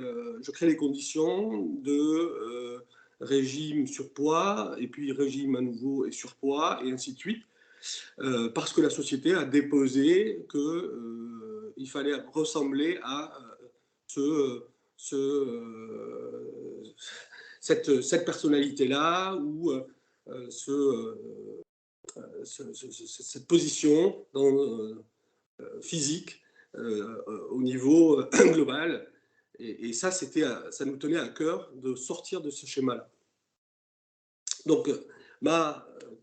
les conditions de régime surpoids, et puis régime à nouveau et surpoids, et ainsi de suite, parce que la société a déposé qu'il fallait ressembler à cette personnalité-là, ou cette position physique au niveau global. Et ça nous tenait à cœur de sortir de ce schéma-là. Donc,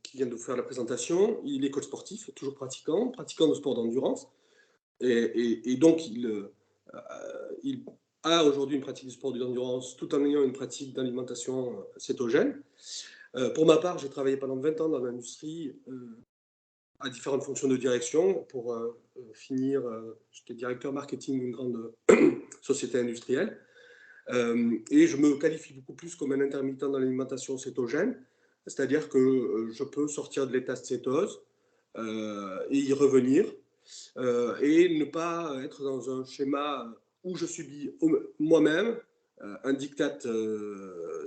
qui vient de vous faire la présentation, il est coach sportif, toujours pratiquant de sport d'endurance. Et donc, il a aujourd'hui une pratique de sport d'endurance tout en ayant une pratique d'alimentation cétogène. Pour ma part, j'ai travaillé pendant 20 ans dans l'industrie à différentes fonctions de direction. Pour finir, j'étais directeur marketing d'une grande société industrielle. Et je me qualifie beaucoup plus comme un intermittent dans l'alimentation cétogène, c'est-à-dire que je peux sortir de l'état de cétose et y revenir, et ne pas être dans un schéma où je subis moi-même un diktat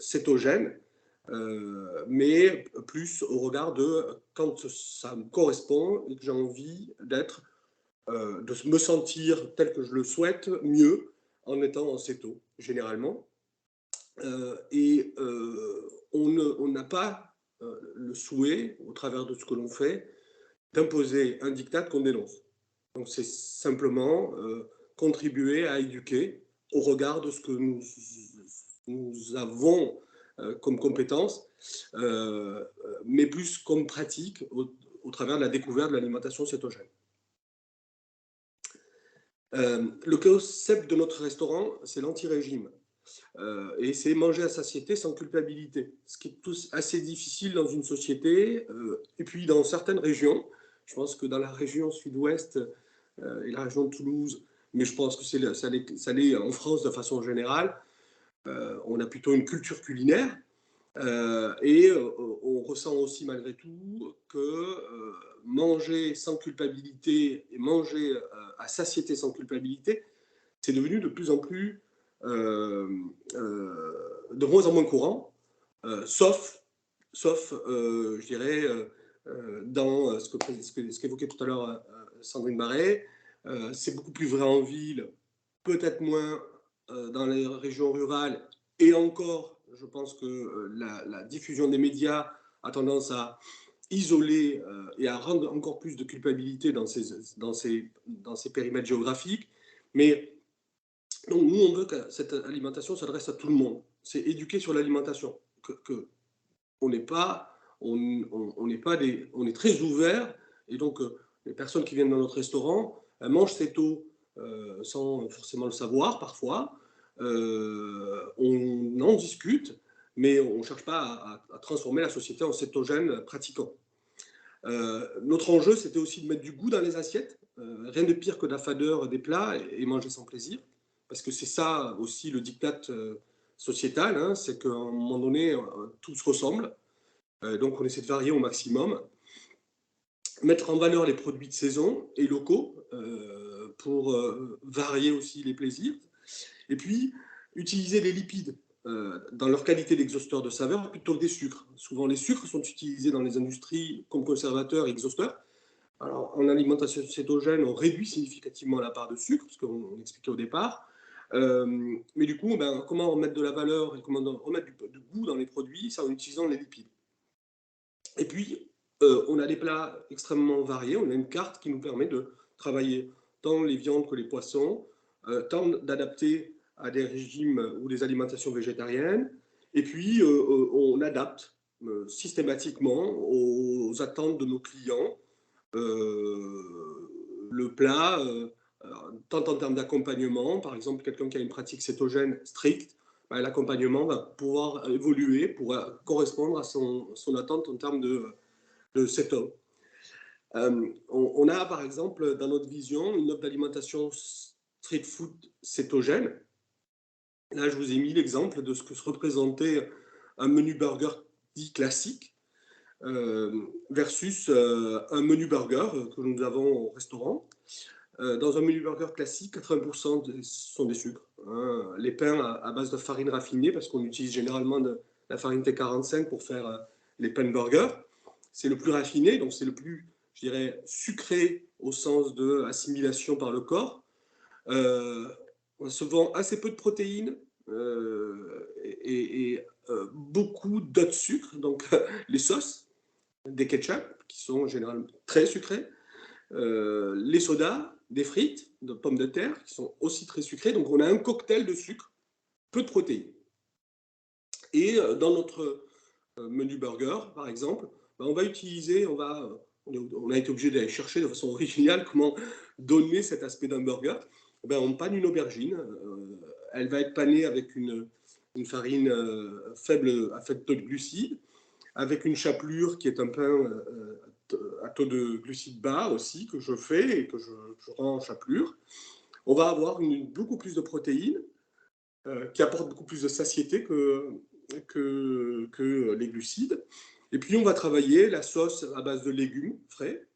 cétogène, mais plus au regard de quand ça me correspond et que j'ai envie d'être, de me sentir tel que je le souhaite, mieux en étant en céto, généralement. On n'a pas le souhait, au travers de ce que l'on fait, d'imposer un diktat qu'on dénonce. Donc c'est simplement contribuer à éduquer au regard de ce que nous avons comme compétences, mais plus comme pratique au travers de la découverte de l'alimentation cétogène. Le concept de notre restaurant, c'est l'anti-régime. Et c'est manger à satiété sans culpabilité, ce qui est assez difficile dans une société, et puis dans certaines régions. Je pense que dans la région sud-ouest et la région de Toulouse, mais je pense que ça l'est en France de façon générale, on a plutôt une culture culinaire, et on ressent aussi malgré tout que manger sans culpabilité et manger à satiété sans culpabilité, c'est devenu de plus en plus, de moins en moins courant, sauf je dirais, dans ce qu'évoquait tout à l'heure Sandrine Barret. C'est beaucoup plus vrai en ville, peut-être moins dans les régions rurales, et encore, je pense que la diffusion des médias a tendance à isoler et à rendre encore plus de culpabilité dans ces périmètres géographiques. Mais donc, nous, on veut que cette alimentation s'adresse à tout le monde. C'est éduquer sur l'alimentation. On n'est pas, on est très ouvert, et donc les personnes qui viennent dans notre restaurant, elles mangent céto sans forcément le savoir parfois. On en discute, mais on ne cherche pas à transformer la société en cétogène pratiquant. Notre enjeu, c'était aussi de mettre du goût dans les assiettes. Rien de pire que la fadeur des plats et manger sans plaisir. Parce que c'est ça aussi le diktat sociétal, hein, c'est qu'à un moment donné, tout se ressemble. Donc on essaie de varier au maximum. Mettre en valeur les produits de saison et locaux pour varier aussi les plaisirs. Et puis, utiliser les lipides dans leur qualité d'exhausteur de saveur plutôt que des sucres. Souvent, les sucres sont utilisés dans les industries comme conservateurs et exhausteurs. Alors, en alimentation cétogène, on réduit significativement la part de sucre, ce qu'on expliquait au départ. Mais du coup, comment remettre de la valeur et comment remettre du goût dans les produits, c'est en utilisant les lipides. Et puis, on a des plats extrêmement variés. On a une carte qui nous permet de travailler tant les viandes que les poissons, tant d'adapter à des régimes ou des alimentations végétariennes. Et puis, on adapte systématiquement aux attentes de nos clients le plat, tant en termes d'accompagnement. Par exemple, quelqu'un qui a une pratique cétogène stricte, l'accompagnement va pouvoir évoluer pour correspondre à son attente en termes de cétone. On a par exemple dans notre vision une offre d'alimentation street food cétogène. Là, je vous ai mis l'exemple de ce que se représentait un menu burger dit classique versus un menu burger que nous avons au restaurant. Dans un menu burger classique, 80% sont des sucres. Hein. Les pains à base de farine raffinée, parce qu'on utilise généralement de la farine T45 pour faire les pains burgers. C'est le plus raffiné, donc c'est le plus, je dirais, sucré au sens de assimilation par le corps. On se vend assez peu de protéines et beaucoup d'autres sucres, donc les sauces, des ketchup qui sont généralement très sucrés, les sodas, des frites, de pommes de terre qui sont aussi très sucrées. Donc on a un cocktail de sucre, peu de protéines. Et dans notre menu burger, par exemple, on va utiliser, on a été obligé d'aller chercher de façon originale comment donner cet aspect d'un burger. On panne une aubergine, elle va être panée avec une farine faible à faible taux de glucides, avec une chapelure qui est un pain à taux de glucides bas aussi, que je fais et que je rends en chapelure. on va avoir beaucoup plus de protéines qui apportent beaucoup plus de satiété que les glucides. Et puis, on va travailler la sauce à base de légumes frais.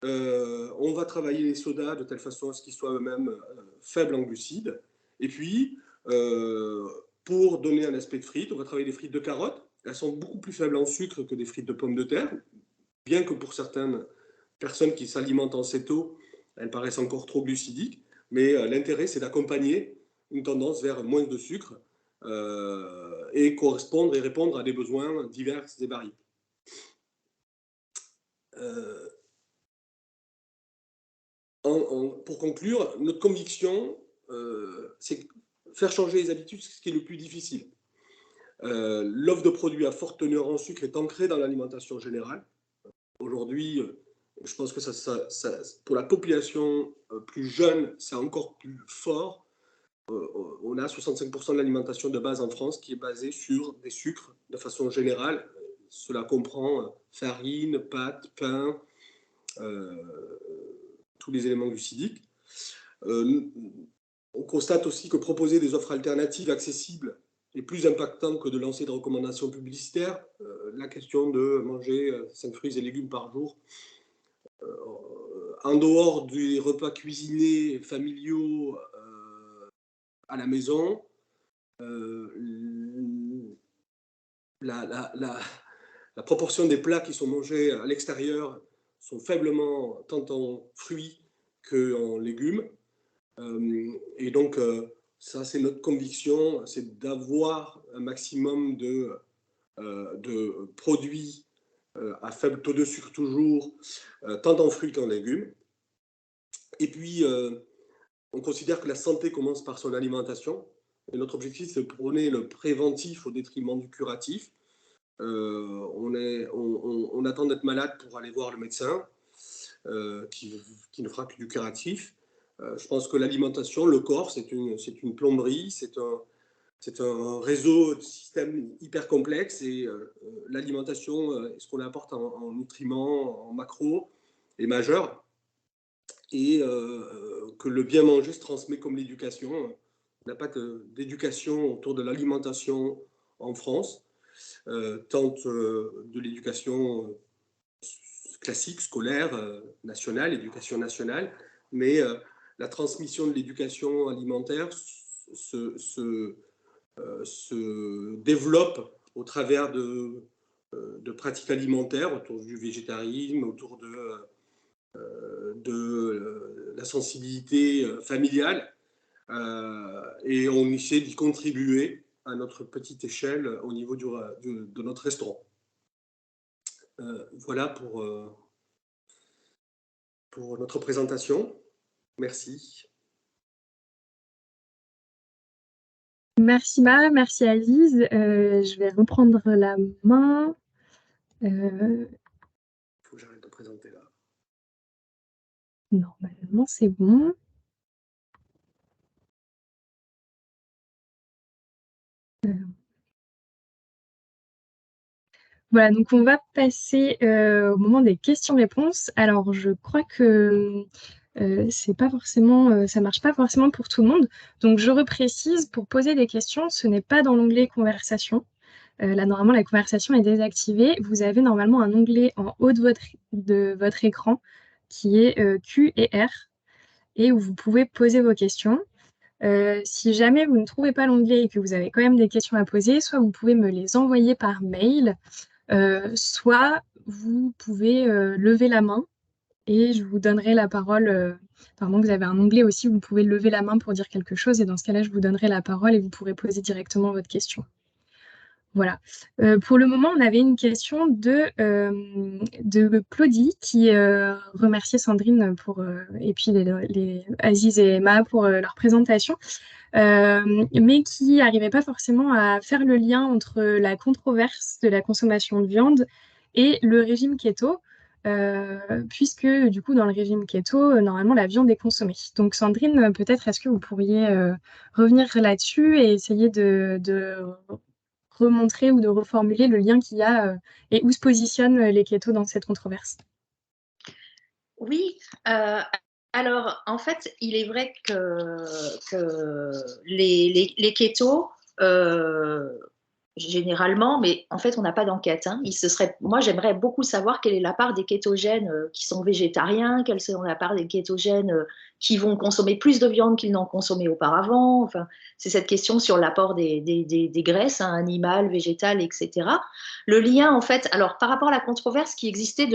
On va travailler les sodas de telle façon à ce qu'ils soient eux-mêmes faibles en glucides. Et puis, pour donner un aspect de frites, on va travailler des frites de carottes. Elles sont beaucoup plus faibles en sucre que des frites de pommes de terre, bien que pour certaines personnes qui s'alimentent en céto, elles paraissent encore trop glucidiques. Mais l'intérêt, c'est d'accompagner une tendance vers moins de sucre et correspondre et répondre à des besoins divers et variés. Pour conclure, notre conviction, c'est faire changer les habitudes, c'est ce qui est le plus difficile. L'offre de produits à forte teneur en sucre est ancrée dans l'alimentation générale. Aujourd'hui, je pense que pour la population plus jeune, c'est encore plus fort. On a 65% de l'alimentation de base en France qui est basée sur des sucres de façon générale. Cela comprend farine, pâtes, pain, tous les éléments glucidiques. On constate aussi que proposer des offres alternatives accessibles est plus impactant que de lancer des recommandations publicitaires. La question de manger 5 fruits et légumes par jour, en dehors des repas cuisinés familiaux à la maison, la proportion des plats qui sont mangés à l'extérieur sont faiblement tant en fruits qu'en légumes. Et donc, ça, c'est notre conviction, c'est d'avoir un maximum de produits à faible taux de sucre toujours, tant en fruits qu'en légumes. Et puis, on considère que la santé commence par son alimentation. Et notre objectif, c'est de prôner le préventif au détriment du curatif. On attend d'être malade pour aller voir le médecin qui ne fera que du curatif. Je pense que l'alimentation, le corps, c'est une plomberie, c'est un réseau de systèmes hyper complexe et l'alimentation, ce qu'on apporte en nutriments, en macros, est majeur. Et que le bien manger se transmet comme l'éducation. On n'a pas d'éducation autour de l'alimentation en France, tant de l'éducation classique, scolaire, nationale, éducation nationale, mais la transmission de l'éducation alimentaire se développe au travers de pratiques alimentaires autour du végétarisme, autour de la sensibilité familiale, et on essaie d'y contribuer à notre petite échelle au niveau de notre restaurant. Voilà pour notre présentation. Merci. Merci Ma, merci Aziz. Je vais reprendre la main. Il faut que j'arrête de présenter là. Normalement, c'est bon. Voilà, donc on va passer au moment des questions-réponses. Alors, je crois que c'est pas forcément, ça marche pas forcément pour tout le monde. Donc, je reprécise, pour poser des questions, ce n'est pas dans l'onglet conversation. Là, normalement, la conversation est désactivée. Vous avez normalement un onglet en haut de votre écran qui est Q et R et où vous pouvez poser vos questions. Si jamais vous ne trouvez pas l'onglet et que vous avez quand même des questions à poser, soit vous pouvez me les envoyer par mail, soit vous pouvez lever la main et je vous donnerai la parole. Pardon, vous avez un onglet aussi où vous pouvez lever la main pour dire quelque chose et dans ce cas-là, je vous donnerai la parole et vous pourrez poser directement votre question. Voilà. Pour le moment, on avait une question de Claudie qui remerciait Sandrine et puis les Aziz et Emma pour leur présentation, mais qui n'arrivait pas forcément à faire le lien entre la controverse de la consommation de viande et le régime keto, puisque du coup, dans le régime keto, normalement, la viande est consommée. Donc Sandrine, peut-être est-ce que vous pourriez revenir là-dessus et essayer de remontrer ou de reformuler le lien qu'il y a et où se positionnent les kétos dans cette controverse. Oui, Alors, en fait, il est vrai que les kétos, généralement, mais en fait, on n'a pas d'enquête. Hein. Moi, j'aimerais beaucoup savoir quelle est la part des kétogènes qui sont végétariens, quelle est la part des kétogènes qui vont consommer plus de viande qu'ils n'en consommaient auparavant. Enfin, c'est cette question sur l'apport des graisses, hein, animales, végétales, etc. Le lien, en fait, alors par rapport à la controverse qui existait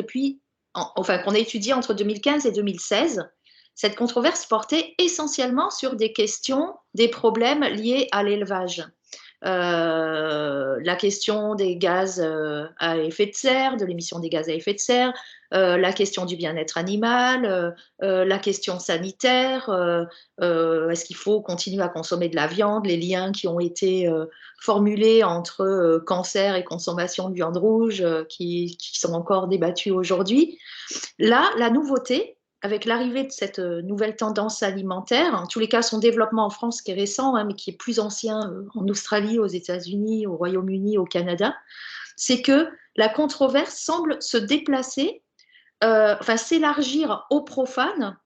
enfin, qu'on a étudiée entre 2015 et 2016, cette controverse portait essentiellement sur des questions, des problèmes liés à l'élevage. La question des gaz à effet de serre, de l'émission des gaz à effet de serre, la question du bien-être animal, la question sanitaire, est-ce qu'il faut continuer à consommer de la viande, les liens qui ont été formulés entre cancer et consommation de viande rouge qui sont encore débattus aujourd'hui. Là, la nouveauté, avec l'arrivée de cette nouvelle tendance alimentaire, en tous les cas son développement en France qui est récent, hein, mais qui est plus ancien en Australie, aux États-Unis, au Royaume-Uni, au Canada, c'est que la controverse semble se déplacer, enfin s'élargir aux profanes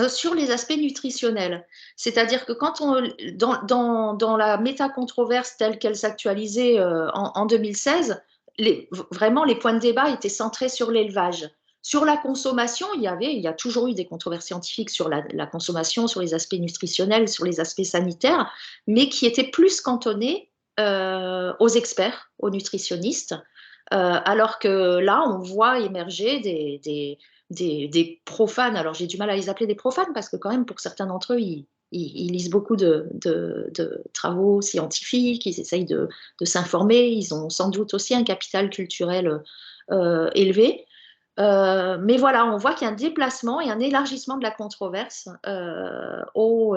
sur les aspects nutritionnels. C'est-à-dire que dans la méta-controverse telle qu'elle s'actualisait en 2016, vraiment les points de débat étaient centrés sur l'élevage. Sur la consommation, il y a toujours eu des controverses scientifiques sur la consommation, sur les aspects nutritionnels, sur les aspects sanitaires, mais qui étaient plus cantonnées aux experts, aux nutritionnistes, alors que là, on voit émerger des profanes. Alors, j'ai du mal à les appeler des profanes parce que quand même, pour certains d'entre eux, ils lisent beaucoup de travaux scientifiques, ils essayent de s'informer, ils ont sans doute aussi un capital culturel élevé. Mais voilà, on voit qu'il y a un déplacement et un élargissement de la controverse aux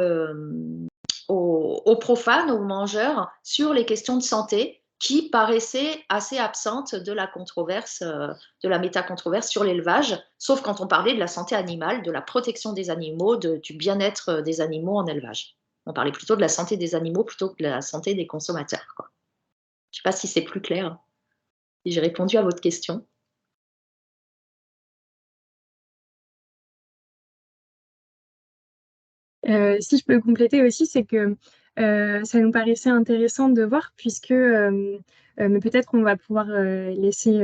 profanes, aux mangeurs, sur les questions de santé qui paraissaient assez absentes de la controverse, de la méta-controverse sur l'élevage, sauf quand on parlait de la santé animale, de la protection des animaux, du bien-être des animaux en élevage. On parlait plutôt de la santé des animaux plutôt que de la santé des consommateurs, quoi. Je ne sais pas si c'est plus clair, si j'ai répondu à votre question. Si je peux compléter aussi, c'est que ça nous paraissait intéressant de voir, puisque, mais peut-être qu'on va pouvoir laisser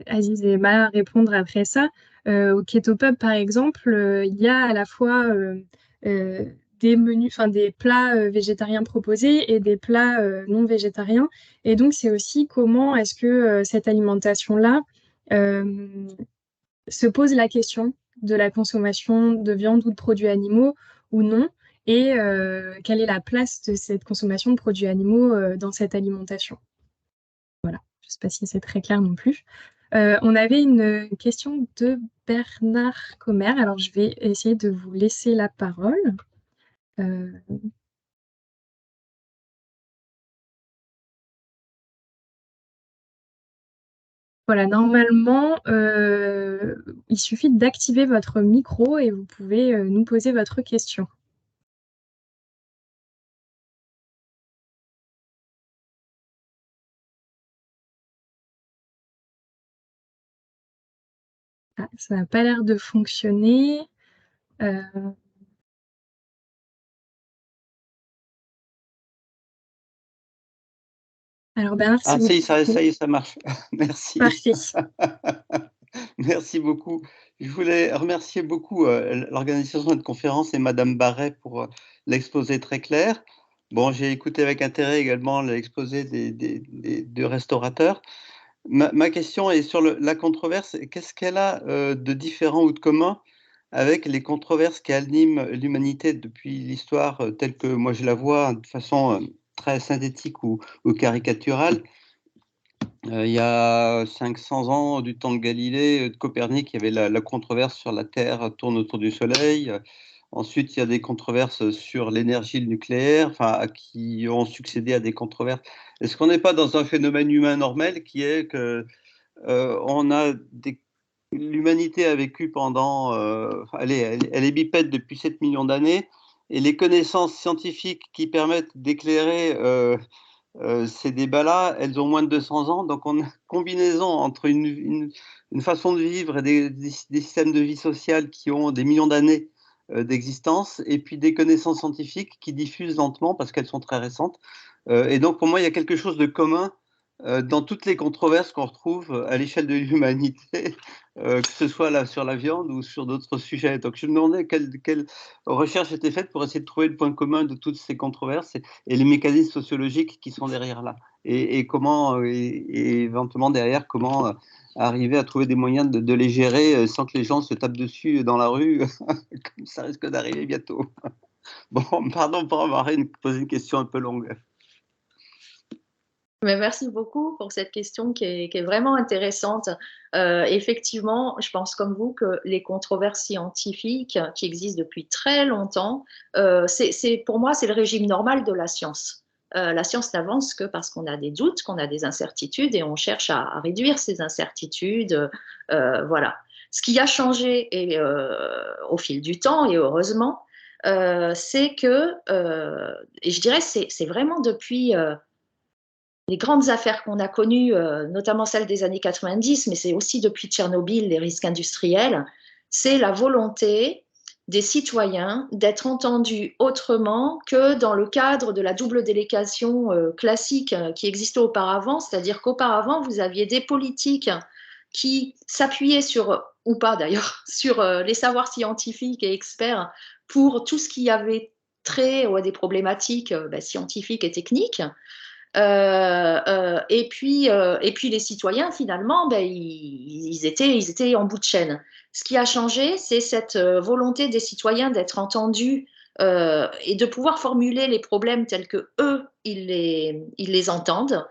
Aziz et Emma répondre après ça. Au Keto Pub, par exemple, il y a à la fois euh, des menus, enfin des plats végétariens proposés et des plats non végétariens. Et donc, c'est aussi comment est-ce que cette alimentation-là se pose la question de la consommation de viande ou de produits animaux ou non, et quelle est la place de cette consommation de produits animaux dans cette alimentation. Voilà, je ne sais pas si c'est très clair non plus. On avait une question de Bernard Commer, alors je vais essayer de vous laisser la parole. Voilà, normalement, il suffit d'activer votre micro et vous pouvez nous poser votre question. Ah, ça n'a pas l'air de fonctionner. Alors Bernard, si Ah, vous... ça y est, ça marche. Merci. Parfait. Merci beaucoup. Je voulais remercier beaucoup l'organisation de cette conférence et Madame Barret pour l'exposé très clair. Bon, j'ai écouté avec intérêt également l'exposé des deux restaurateurs. Ma question est sur la controverse. Qu'est-ce qu'elle a de différent ou de commun avec les controverses qui animent l'humanité depuis l'histoire telle que moi je la vois de façon très synthétique ou caricaturale? Il y a 500 ans, du temps de Galilée, de Copernic, il y avait la controverse sur la Terre tourne autour du Soleil. Ensuite, il y a des controverses sur l'énergie nucléaire, enfin, qui ont succédé à des controverses. Est-ce qu'on n'est pas dans un phénomène humain normal qui est que l'humanité a vécu pendant, elle est bipède depuis 7 millions d'années, et les connaissances scientifiques qui permettent d'éclairer ces débats-là, elles ont moins de 200 ans, donc on a une combinaison entre une façon de vivre et des systèmes de vie sociale qui ont des millions d'années d'existence, et puis des connaissances scientifiques qui diffusent lentement parce qu'elles sont très récentes. Et donc pour moi, il y a quelque chose de commun dans toutes les controverses qu'on retrouve à l'échelle de l'humanité, que ce soit là sur la viande ou sur d'autres sujets. Donc je me demandais quelle recherche était faite pour essayer de trouver le point commun de toutes ces controverses et les mécanismes sociologiques qui sont derrière là. Et comment, et éventuellement derrière, comment arriver à trouver des moyens de les gérer sans que les gens se tapent dessus dans la rue, comme ça risque d'arriver bientôt. Bon, pardon pour avoir posé une question un peu longue. Mais merci beaucoup pour cette question qui est vraiment intéressante. Effectivement, je pense comme vous que les controverses scientifiques qui existent depuis très longtemps, pour moi, c'est le régime normal de la science. La science n'avance que parce qu'on a des doutes, qu'on a des incertitudes et on cherche à réduire ces incertitudes. Voilà. Ce qui a changé au fil du temps, et heureusement, c'est que, et je dirais, c'est vraiment depuis les grandes affaires qu'on a connues, notamment celles des années 90, mais c'est aussi depuis Tchernobyl, les risques industriels, c'est la volonté des citoyens d'être entendus autrement que dans le cadre de la double délégation classique qui existait auparavant, c'est-à-dire qu'auparavant, vous aviez des politiques qui s'appuyaient sur, ou pas d'ailleurs, sur les savoirs scientifiques et experts pour tout ce qui avait trait à des problématiques scientifiques et techniques. Et puis les citoyens, finalement, ils étaient en bout de chaîne. Ce qui a changé, c'est cette volonté des citoyens d'être entendus et de pouvoir formuler les problèmes tels que eux, ils les entendent.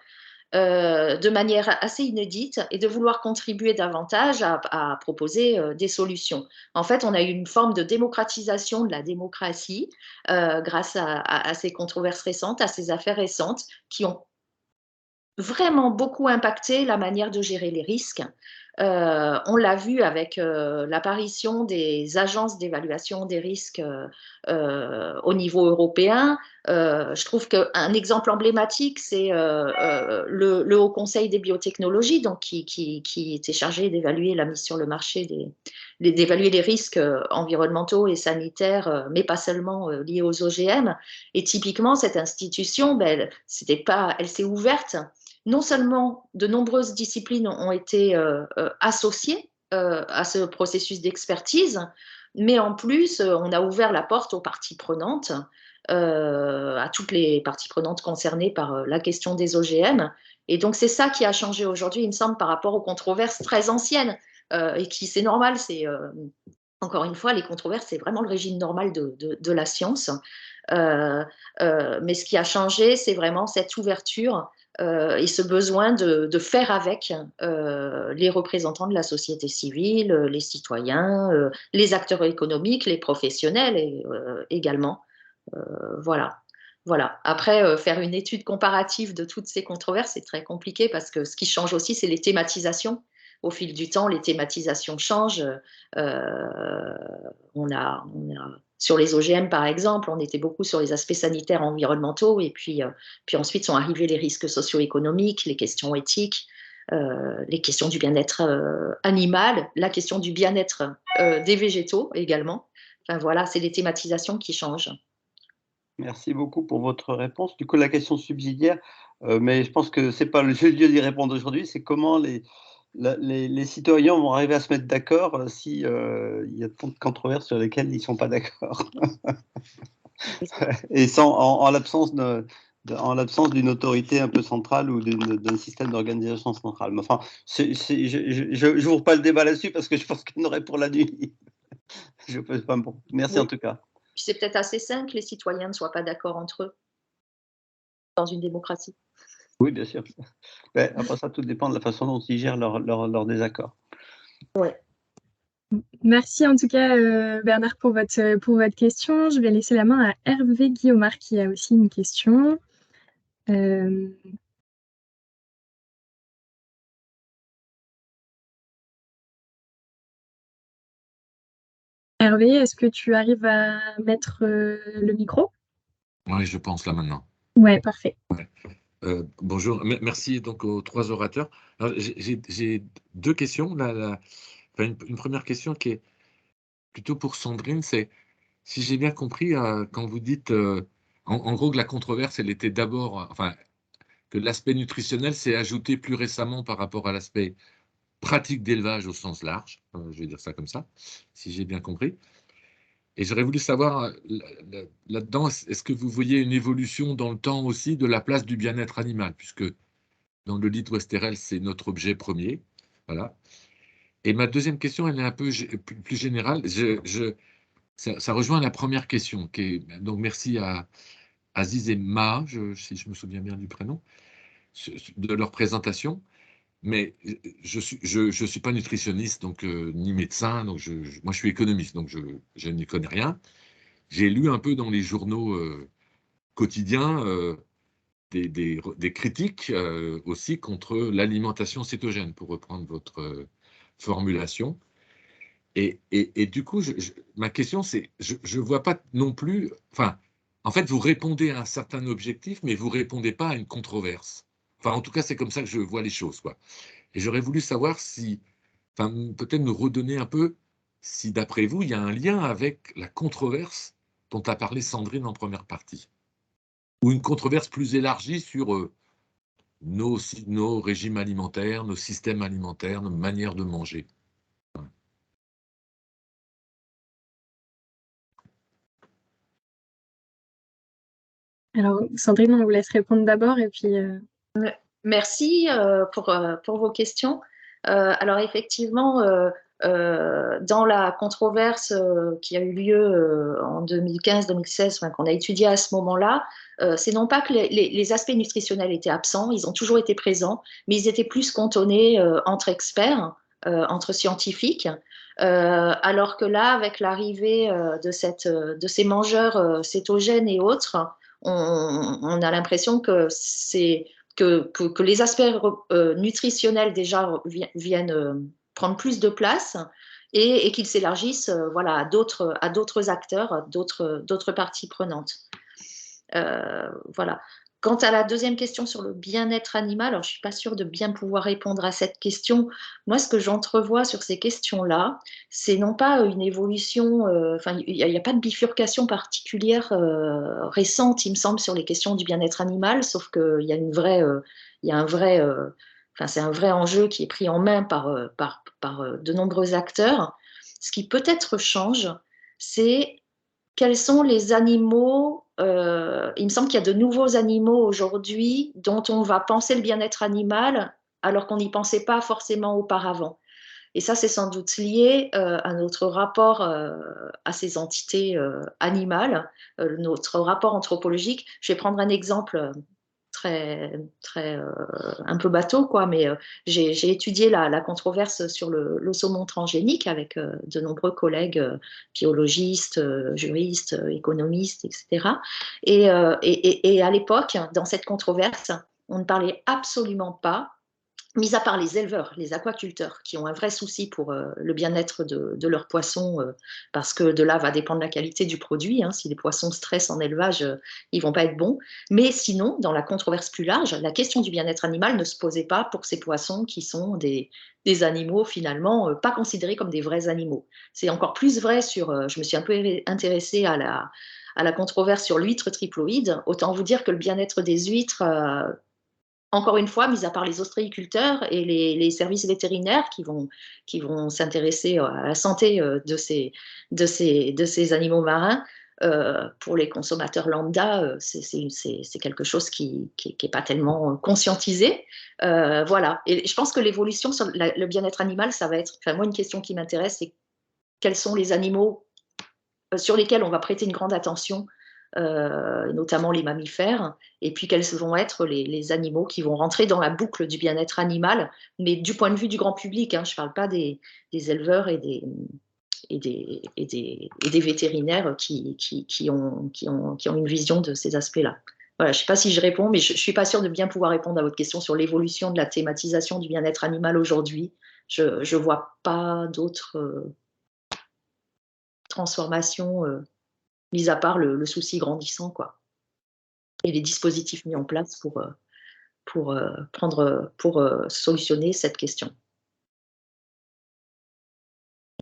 De manière assez inédite et de vouloir contribuer davantage à proposer des solutions. En fait, on a eu une forme de démocratisation de la démocratie grâce à ces controverses récentes, à ces affaires récentes qui ont vraiment beaucoup impacté la manière de gérer les risques. On l'a vu avec l'apparition des agences d'évaluation des risques au niveau européen. Je trouve qu'un exemple emblématique, c'est le Haut Conseil des biotechnologies, donc qui était chargé d'évaluer la mise sur le marché d'évaluer les risques environnementaux et sanitaires, mais pas seulement liés aux OGM. Et typiquement, cette institution, elle s'est ouverte. Non seulement de nombreuses disciplines ont été associées à ce processus d'expertise, mais en plus, on a ouvert la porte aux parties prenantes, à toutes les parties prenantes concernées par la question des OGM. Et donc, c'est ça qui a changé aujourd'hui, il me semble, par rapport aux controverses très anciennes, et qui, c'est normal, encore une fois, les controverses, c'est vraiment le régime normal de la science. Mais ce qui a changé, c'est vraiment cette ouverture et ce besoin de faire avec les représentants de la société civile, les citoyens, les acteurs économiques, les professionnels également. Voilà. Voilà. Après, faire une étude comparative de toutes ces controverses, c'est très compliqué parce que ce qui change aussi, c'est les thématisations. Au fil du temps, les thématisations changent. Sur les OGM, par exemple, on était beaucoup sur les aspects sanitaires, environnementaux, et puis ensuite sont arrivés les risques socio-économiques, les questions éthiques, les questions du bien-être animal, la question du bien-être des végétaux également. Enfin voilà, c'est les thématisations qui changent. Merci beaucoup pour votre réponse. Du coup, la question subsidiaire, mais je pense que ce n'est pas le lieu d'y répondre aujourd'hui, c'est comment les citoyens vont arriver à se mettre d'accord s'il y a tant de controverses sur lesquelles ils ne sont pas d'accord. Et en l'absence d'une autorité un peu centrale ou d'un système d'organisation centrale. Mais enfin, je n'ouvre pas le débat là-dessus parce que je pense qu'il y en aurait pour la nuit. Bon. Merci en tout cas. Puis c'est peut-être assez sain que les citoyens ne soient pas d'accord entre eux dans une démocratie. Oui, bien sûr. Mais après ça, tout dépend de la façon dont ils gèrent leur désaccord. Ouais. Merci en tout cas Bernard pour votre question. Je vais laisser la main à Hervé Guillaumard qui a aussi une question. Hervé, est-ce que tu arrives à mettre le micro? Oui, je pense là maintenant. Ouais, parfait. Ouais. Bonjour, merci donc aux trois orateurs. J'ai deux questions. Enfin, une première question qui est plutôt pour Sandrine, c'est si j'ai bien compris, quand vous dites en gros que la controverse, elle était d'abord, enfin, que l'aspect nutritionnel s'est ajouté plus récemment par rapport à l'aspect pratique d'élevage au sens large, je vais dire ça comme ça, si j'ai bien compris. Et j'aurais voulu savoir là-dedans, est-ce que vous voyez une évolution dans le temps aussi de la place du bien-être animal, puisque dans le lit Westerel, c'est notre objet premier. Voilà. Et ma deuxième question, elle est un peu plus générale. Ça rejoint la première question. Donc, merci à Aziz et Ma, si je me souviens bien du prénom, de leur présentation. Mais je suis pas nutritionniste, donc ni médecin, donc moi je suis économiste, donc je n'y connais rien. J'ai lu un peu dans les journaux quotidiens des critiques aussi contre l'alimentation cétogène, pour reprendre votre formulation. Et du coup, ma question, c'est, je ne vois pas non plus, enfin, en fait, vous répondez à un certain objectif, mais vous ne répondez pas à une controverse. Enfin, en tout cas, c'est comme ça que je vois les choses, quoi. Et j'aurais voulu savoir si, enfin, peut-être nous redonner un peu, si d'après vous, il y a un lien avec la controverse dont a parlé Sandrine en première partie, ou une controverse plus élargie sur nos régimes alimentaires, nos systèmes alimentaires, nos manières de manger. Alors, Sandrine, on vous laisse répondre d'abord et puis. Merci pour vos questions. Alors effectivement, dans la controverse qui a eu lieu en 2015-2016, enfin, qu'on a étudié à ce moment-là, c'est non pas que les aspects nutritionnels étaient absents, ils ont toujours été présents, mais ils étaient plus cantonnés entre experts, entre scientifiques. Alors que là, avec l'arrivée de ces mangeurs cétogènes et autres, on a l'impression que que les aspects nutritionnels déjà viennent prendre plus de place et qu'ils s'élargissent voilà, à d'autres acteurs, d'autres parties prenantes. Voilà. Quant à la deuxième question sur le bien-être animal, alors je ne suis pas sûre de bien pouvoir répondre à cette question. Moi, ce que j'entrevois sur ces questions-là, c'est non pas une évolution, enfin, il n'y a pas de bifurcation particulière récente, il me semble, sur les questions du bien-être animal, sauf qu'il y a il y a un vrai, enfin, c'est un vrai enjeu qui est pris en main par de nombreux acteurs. Ce qui peut-être change, c'est quels sont les animaux il me semble qu'il y a de nouveaux animaux aujourd'hui dont on va penser le bien-être animal alors qu'on n'y pensait pas forcément auparavant. Et ça, c'est sans doute lié à notre rapport à ces entités animales, notre rapport anthropologique. Je vais prendre un exemple très un peu bateau, quoi, mais j'ai étudié la controverse sur le saumon transgénique avec de nombreux collègues biologistes, juristes, économistes, etc. Et à l'époque, dans cette controverse, on ne parlait absolument pas, mis à part les éleveurs, les aquaculteurs, qui ont un vrai souci pour le bien-être de leurs poissons, parce que de là va dépendre la qualité du produit. Hein. Si les poissons stressent en élevage, ils vont pas être bons. Mais sinon, dans la controverse plus large, la question du bien-être animal ne se posait pas pour ces poissons qui sont des animaux finalement pas considérés comme des vrais animaux. C'est encore plus vrai sur, je me suis un peu intéressée à la controverse sur l'huître triploïde. Autant vous dire que le bien-être des huîtres encore une fois, mis à part les ostréiculteurs et les services vétérinaires qui vont s'intéresser à la santé de ces animaux marins, pour les consommateurs lambda, c'est quelque chose qui n'est pas tellement conscientisé. Voilà. Et je pense que l'évolution sur le bien-être animal, ça va être, enfin, moi, une question qui m'intéresse, c'est quels sont les animaux sur lesquels on va prêter une grande attention, notamment les mammifères, et puis quels vont être les animaux qui vont rentrer dans la boucle du bien-être animal, mais du point de vue du grand public. Hein, je ne parle pas des éleveurs et des vétérinaires qui ont une vision de ces aspects-là. Voilà, je ne sais pas si je réponds, mais je ne suis pas sûre de bien pouvoir répondre à votre question sur l'évolution de la thématisation du bien-être animal aujourd'hui. Je ne vois pas d'autres transformations mis à part le souci grandissant, quoi. Et les dispositifs mis en place solutionner cette question.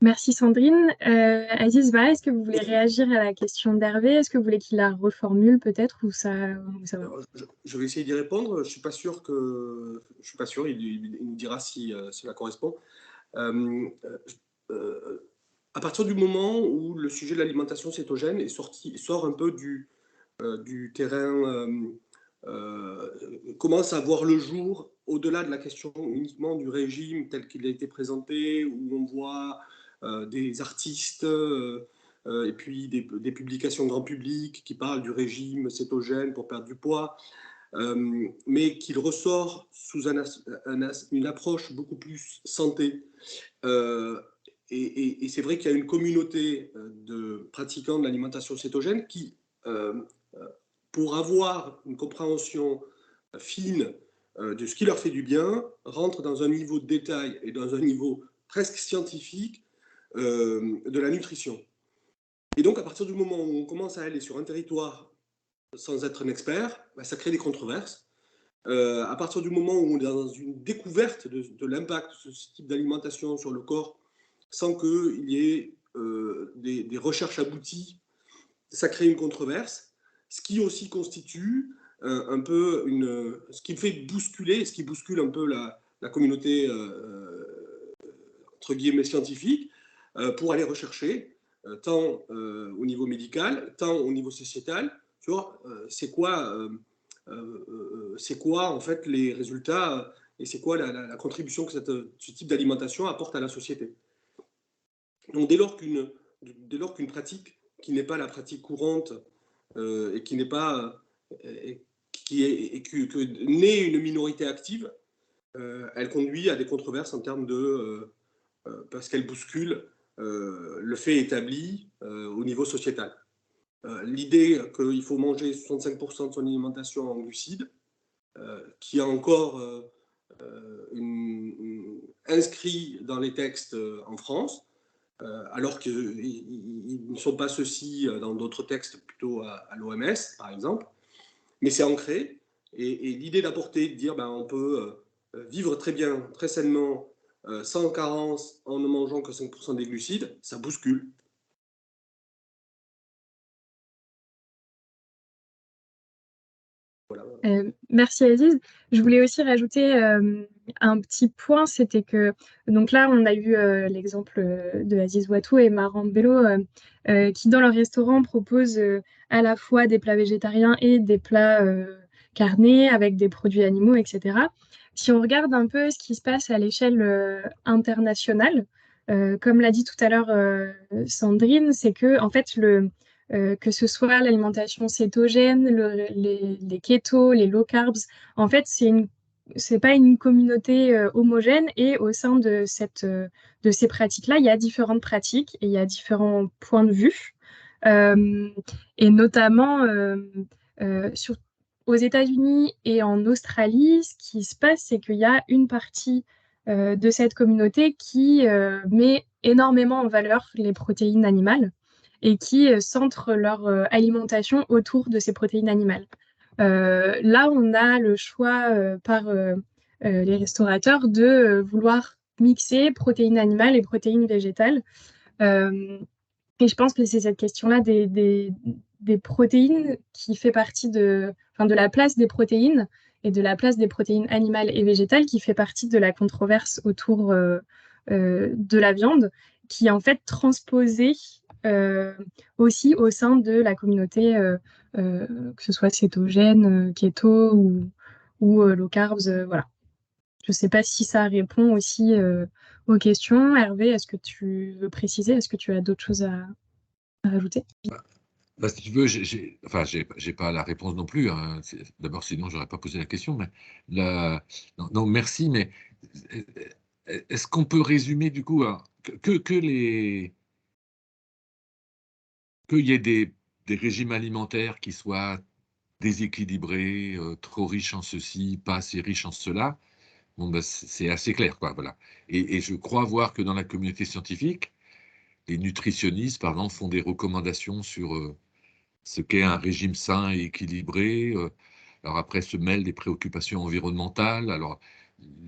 Merci Sandrine. Aziz, est-ce que vous voulez réagir à la question d'Hervé? Est-ce que vous voulez qu'il la reformule peut-être ou ça va? Alors, je vais essayer d'y répondre. Je suis pas sûr. Il nous dira si cela correspond. À partir du moment où le sujet de l'alimentation cétogène sort un peu du terrain, commence à voir le jour au-delà de la question uniquement du régime tel qu'il a été présenté, où on voit des artistes et puis des publications grand public qui parlent du régime cétogène pour perdre du poids, mais qu'il ressort sous une approche beaucoup plus santé. Et c'est vrai qu'il y a une communauté de pratiquants de l'alimentation cétogène qui, pour avoir une compréhension fine de ce qui leur fait du bien, rentrent dans un niveau de détail et dans un niveau presque scientifique de la nutrition. Et donc, à partir du moment où on commence à aller sur un territoire sans être un expert, ça crée des controverses. À partir du moment où on est dans une découverte de l'impact de ce type d'alimentation sur le corps, sans qu'il y ait des recherches abouties, ça crée une controverse, ce qui aussi constitue un peu ce qui fait bousculer, ce qui bouscule un peu la communauté entre guillemets scientifique, pour aller rechercher tant au niveau médical, tant au niveau sociétal, tu vois, c'est quoi en fait les résultats et c'est quoi la contribution que ce type d'alimentation apporte à la société. Donc dès lors qu'une pratique qui n'est pas la pratique courante et qui n'est pas que naît une minorité active, elle conduit à des controverses en termes de parce qu'elle bouscule le fait établi au niveau sociétal. L'idée qu'il faut manger 65% de son alimentation en glucides, qui est encore inscrit dans les textes en France, alors qu'ils ne sont pas ceux-ci dans d'autres textes, plutôt à l'OMS, par exemple. Mais c'est ancré. Et l'idée d'apporter, de dire on peut vivre très bien, très sainement, sans carence, en ne mangeant que 5% des glucides, ça bouscule. Voilà. Merci Aziz. Je voulais aussi rajouter un petit point, c'était que, donc là on a eu l'exemple de Aziz Ouatou et Marwan Bello qui dans leur restaurant proposent à la fois des plats végétariens et des plats carnés avec des produits animaux, etc. Si on regarde un peu ce qui se passe à l'échelle internationale, comme l'a dit tout à l'heure Sandrine, c'est que en fait que ce soit l'alimentation cétogène, les keto, les low carbs, en fait, c'est pas une communauté homogène et au sein de ces pratiques-là, il y a différentes pratiques et il y a différents points de vue. Et notamment aux États-Unis et en Australie, ce qui se passe, c'est qu'il y a une partie de cette communauté qui met énormément en valeur les protéines animales et qui centrent leur alimentation autour de ces protéines animales. Là, on a le choix par les restaurateurs de vouloir mixer protéines animales et protéines végétales. Et je pense que c'est cette question-là des protéines qui fait partie de la place des protéines et de la place des protéines animales et végétales qui fait partie de la controverse autour de la viande, qui est en fait transposée aussi au sein de la communauté, que ce soit cétogène, keto ou low carbs. Voilà. Je ne sais pas si ça répond aussi aux questions. Hervé, est-ce que tu veux préciser? Est-ce que tu as d'autres choses à rajouter? Si tu veux, j'ai pas la réponse non plus. Hein. D'abord, sinon, j'aurais pas posé la question. Mais non, merci. Mais est-ce qu'on peut résumer du coup qu'il y ait des régimes alimentaires qui soient déséquilibrés, trop riches en ceci, pas assez riches en cela? Bon, c'est assez clair, quoi. Voilà. Et je crois voir que dans la communauté scientifique, les nutritionnistes, par exemple, font des recommandations sur ce qu'est un régime sain et équilibré. Alors après se mêlent des préoccupations environnementales. Alors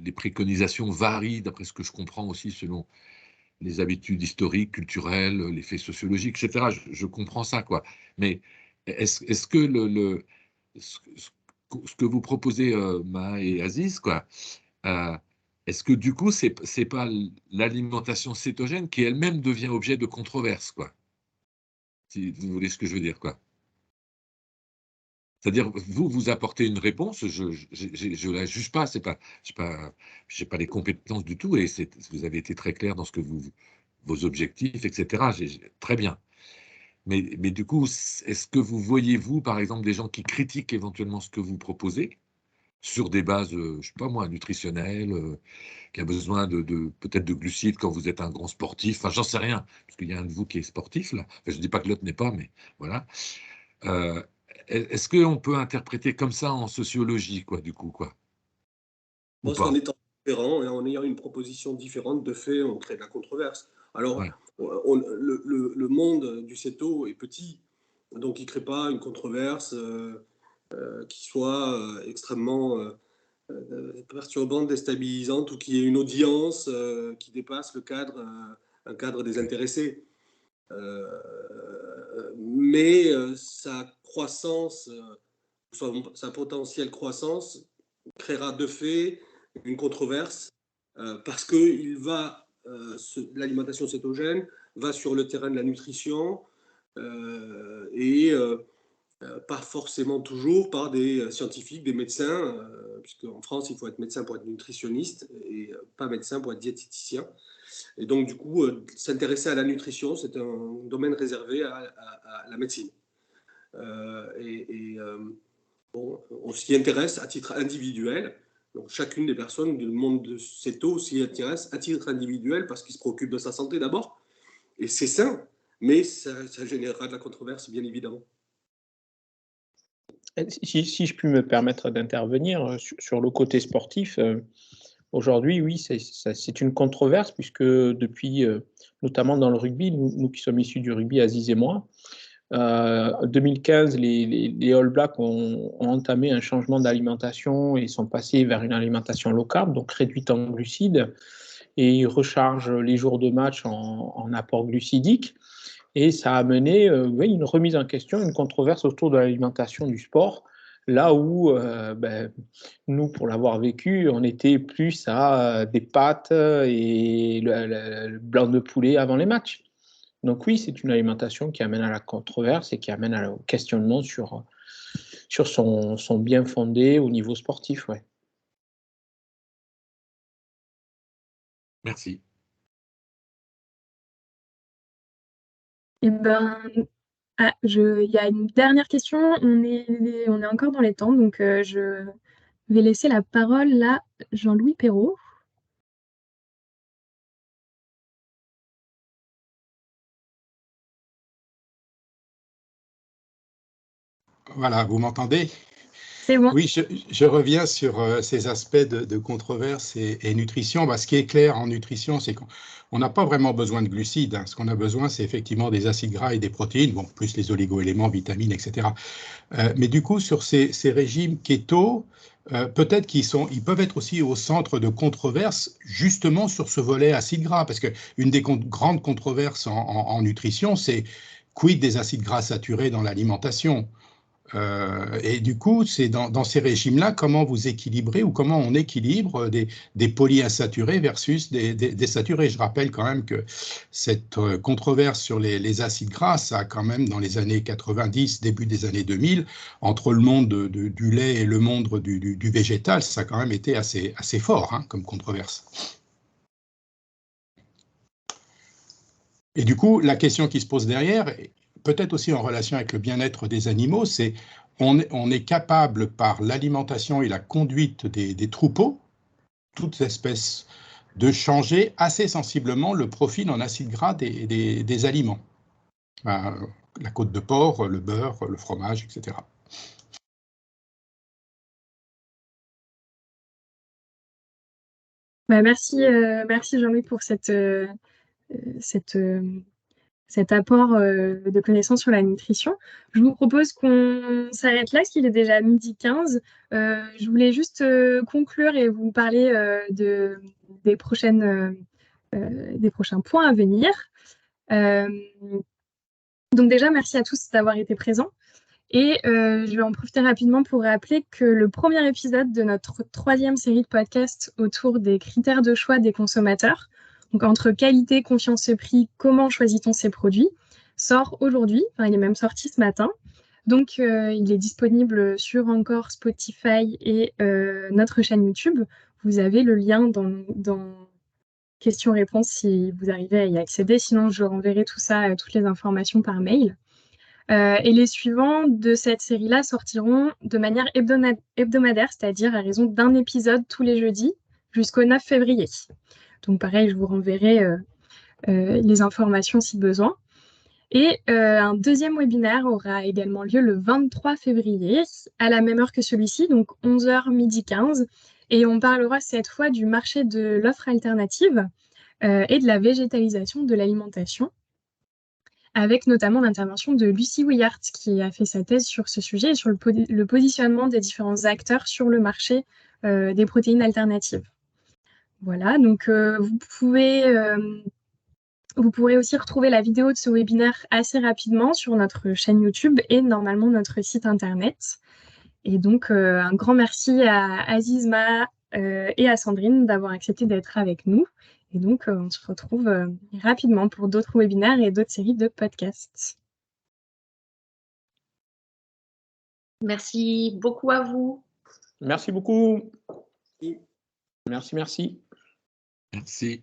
les préconisations varient, d'après ce que je comprends aussi, selon les habitudes historiques, culturelles, les faits sociologiques, etc. Je comprends ça, quoi. Mais est-ce que ce que vous proposez, Maha et Aziz, quoi, euh, est-ce que du coup, c'est pas l'alimentation cétogène qui elle-même devient objet de controverse, quoi? Si vous voulez ce que je veux dire, quoi. C'est-à-dire, vous apportez une réponse, je la juge pas, j'ai pas les compétences du tout, et vous avez été très clair dans vos objectifs, etc. Très bien. Mais du coup, est-ce que vous voyez, vous, par exemple, des gens qui critiquent éventuellement ce que vous proposez sur des bases, je sais pas moi, nutritionnelles, qui a besoin peut-être de glucides quand vous êtes un grand sportif, enfin, j'en sais rien, parce qu'il y a un de vous qui est sportif, là. Enfin, je dis pas que l'autre n'est pas, mais voilà. Euh, Est-ce qu'on peut interpréter comme ça en sociologie, quoi, du coup, quoi? Je Ou pense qu'en pas? étant différent et en ayant une proposition différente, de fait, on crée de la controverse. Alors, Ouais. le monde du CETO est petit, donc il ne crée pas une controverse qui soit extrêmement perturbante, déstabilisante, ou qui ait une audience qui dépasse un cadre des intéressés. Mais sa croissance, sa potentielle croissance, créera de fait une controverse parce que l'alimentation cétogène va sur le terrain de la nutrition et pas forcément toujours par des scientifiques, des médecins, puisqu'en France, il faut être médecin pour être nutritionniste et pas médecin pour être diététicien. Et donc, du coup, s'intéresser à la nutrition, c'est un domaine réservé à la médecine. Bon, on s'y intéresse à titre individuel. Donc, chacune des personnes du monde de CETO s'y intéresse à titre individuel parce qu'il se préoccupe de sa santé d'abord. Et c'est sain, mais ça générera de la controverse, bien évidemment. Si je puis me permettre d'intervenir sur le côté sportif, aujourd'hui, oui, c'est une controverse puisque depuis, notamment dans le rugby, nous qui sommes issus du rugby, Aziz et moi, 2015, les All Blacks ont entamé un changement d'alimentation et sont passés vers une alimentation low carb, donc réduite en glucides, et ils rechargent les jours de match en apport glucidique. Et ça a amené une remise en question, une controverse autour de l'alimentation du sport, là où nous, pour l'avoir vécu, on était plus à des pâtes et le blanc de poulet avant les matchs. Donc oui, c'est une alimentation qui amène à la controverse et qui amène au questionnement sur son bien fondé au niveau sportif. Ouais. Merci. Eh ben, il y a une dernière question. On est encore dans les temps, donc je vais laisser la parole à Jean-Louis Perrault. Voilà, vous m'entendez? C'est bon. Oui, je reviens sur ces aspects de controverse et nutrition. Ce qui est clair en nutrition, c'est qu'on n'a pas vraiment besoin de glucides, hein. Ce qu'on a besoin, c'est effectivement des acides gras et des protéines, bon, plus les oligo-éléments, vitamines, etc. Mais du coup, sur ces régimes keto, peut-être ils peuvent être aussi au centre de controverses, justement sur ce volet acides gras, parce qu'une des grandes controverses en nutrition, c'est quid des acides gras saturés dans l'alimentation? Et du coup, c'est dans ces régimes-là, comment vous équilibrez ou comment on équilibre des polyinsaturés versus des saturés. Je rappelle quand même que cette controverse sur les acides gras, ça a quand même, dans les années 90, début des années 2000, entre le monde du lait et le monde du végétal, ça a quand même été assez fort, hein, comme controverse. Et du coup, la question qui se pose derrière, peut-être aussi en relation avec le bien-être des animaux, c'est on est capable par l'alimentation et la conduite des troupeaux, toutes espèces, de changer assez sensiblement le profil en acides gras des aliments. La côte de porc, le beurre, le fromage, etc. Merci Jean-Louis pour cette cet apport de connaissances sur la nutrition. Je vous propose qu'on s'arrête là, parce qu'il est déjà 12h15. Je voulais juste conclure et vous parler des prochains points à venir. Donc déjà, merci à tous d'avoir été présents. Et je vais en profiter rapidement pour rappeler que le premier épisode de notre 3e série de podcasts autour des critères de choix des consommateurs, donc entre qualité, confiance et prix, comment choisit-on ses produits, sort aujourd'hui, enfin il est même sorti ce matin. Donc il est disponible sur encore Spotify et notre chaîne YouTube. Vous avez le lien dans questions-réponses si vous arrivez à y accéder, sinon je renverrai tout ça, toutes les informations par mail. Et les suivants de cette série-là sortiront de manière hebdomadaire, c'est-à-dire à raison d'un épisode tous les jeudis jusqu'au 9 février. Donc pareil, je vous renverrai les informations si besoin. Et un deuxième webinaire aura également lieu le 23 février à la même heure que celui-ci, donc 11h, 12h15. Et on parlera cette fois du marché de l'offre alternative et de la végétalisation de l'alimentation, avec notamment l'intervention de Lucie Wiyart, qui a fait sa thèse sur ce sujet et sur le positionnement des différents acteurs sur le marché des protéines alternatives. Voilà, donc vous pourrez aussi retrouver la vidéo de ce webinaire assez rapidement sur notre chaîne YouTube et normalement notre site internet. Et donc, un grand merci à Azizma et à Sandrine d'avoir accepté d'être avec nous. Et donc, on se retrouve rapidement pour d'autres webinaires et d'autres séries de podcasts. Merci beaucoup à vous. Merci beaucoup. Merci. Merci.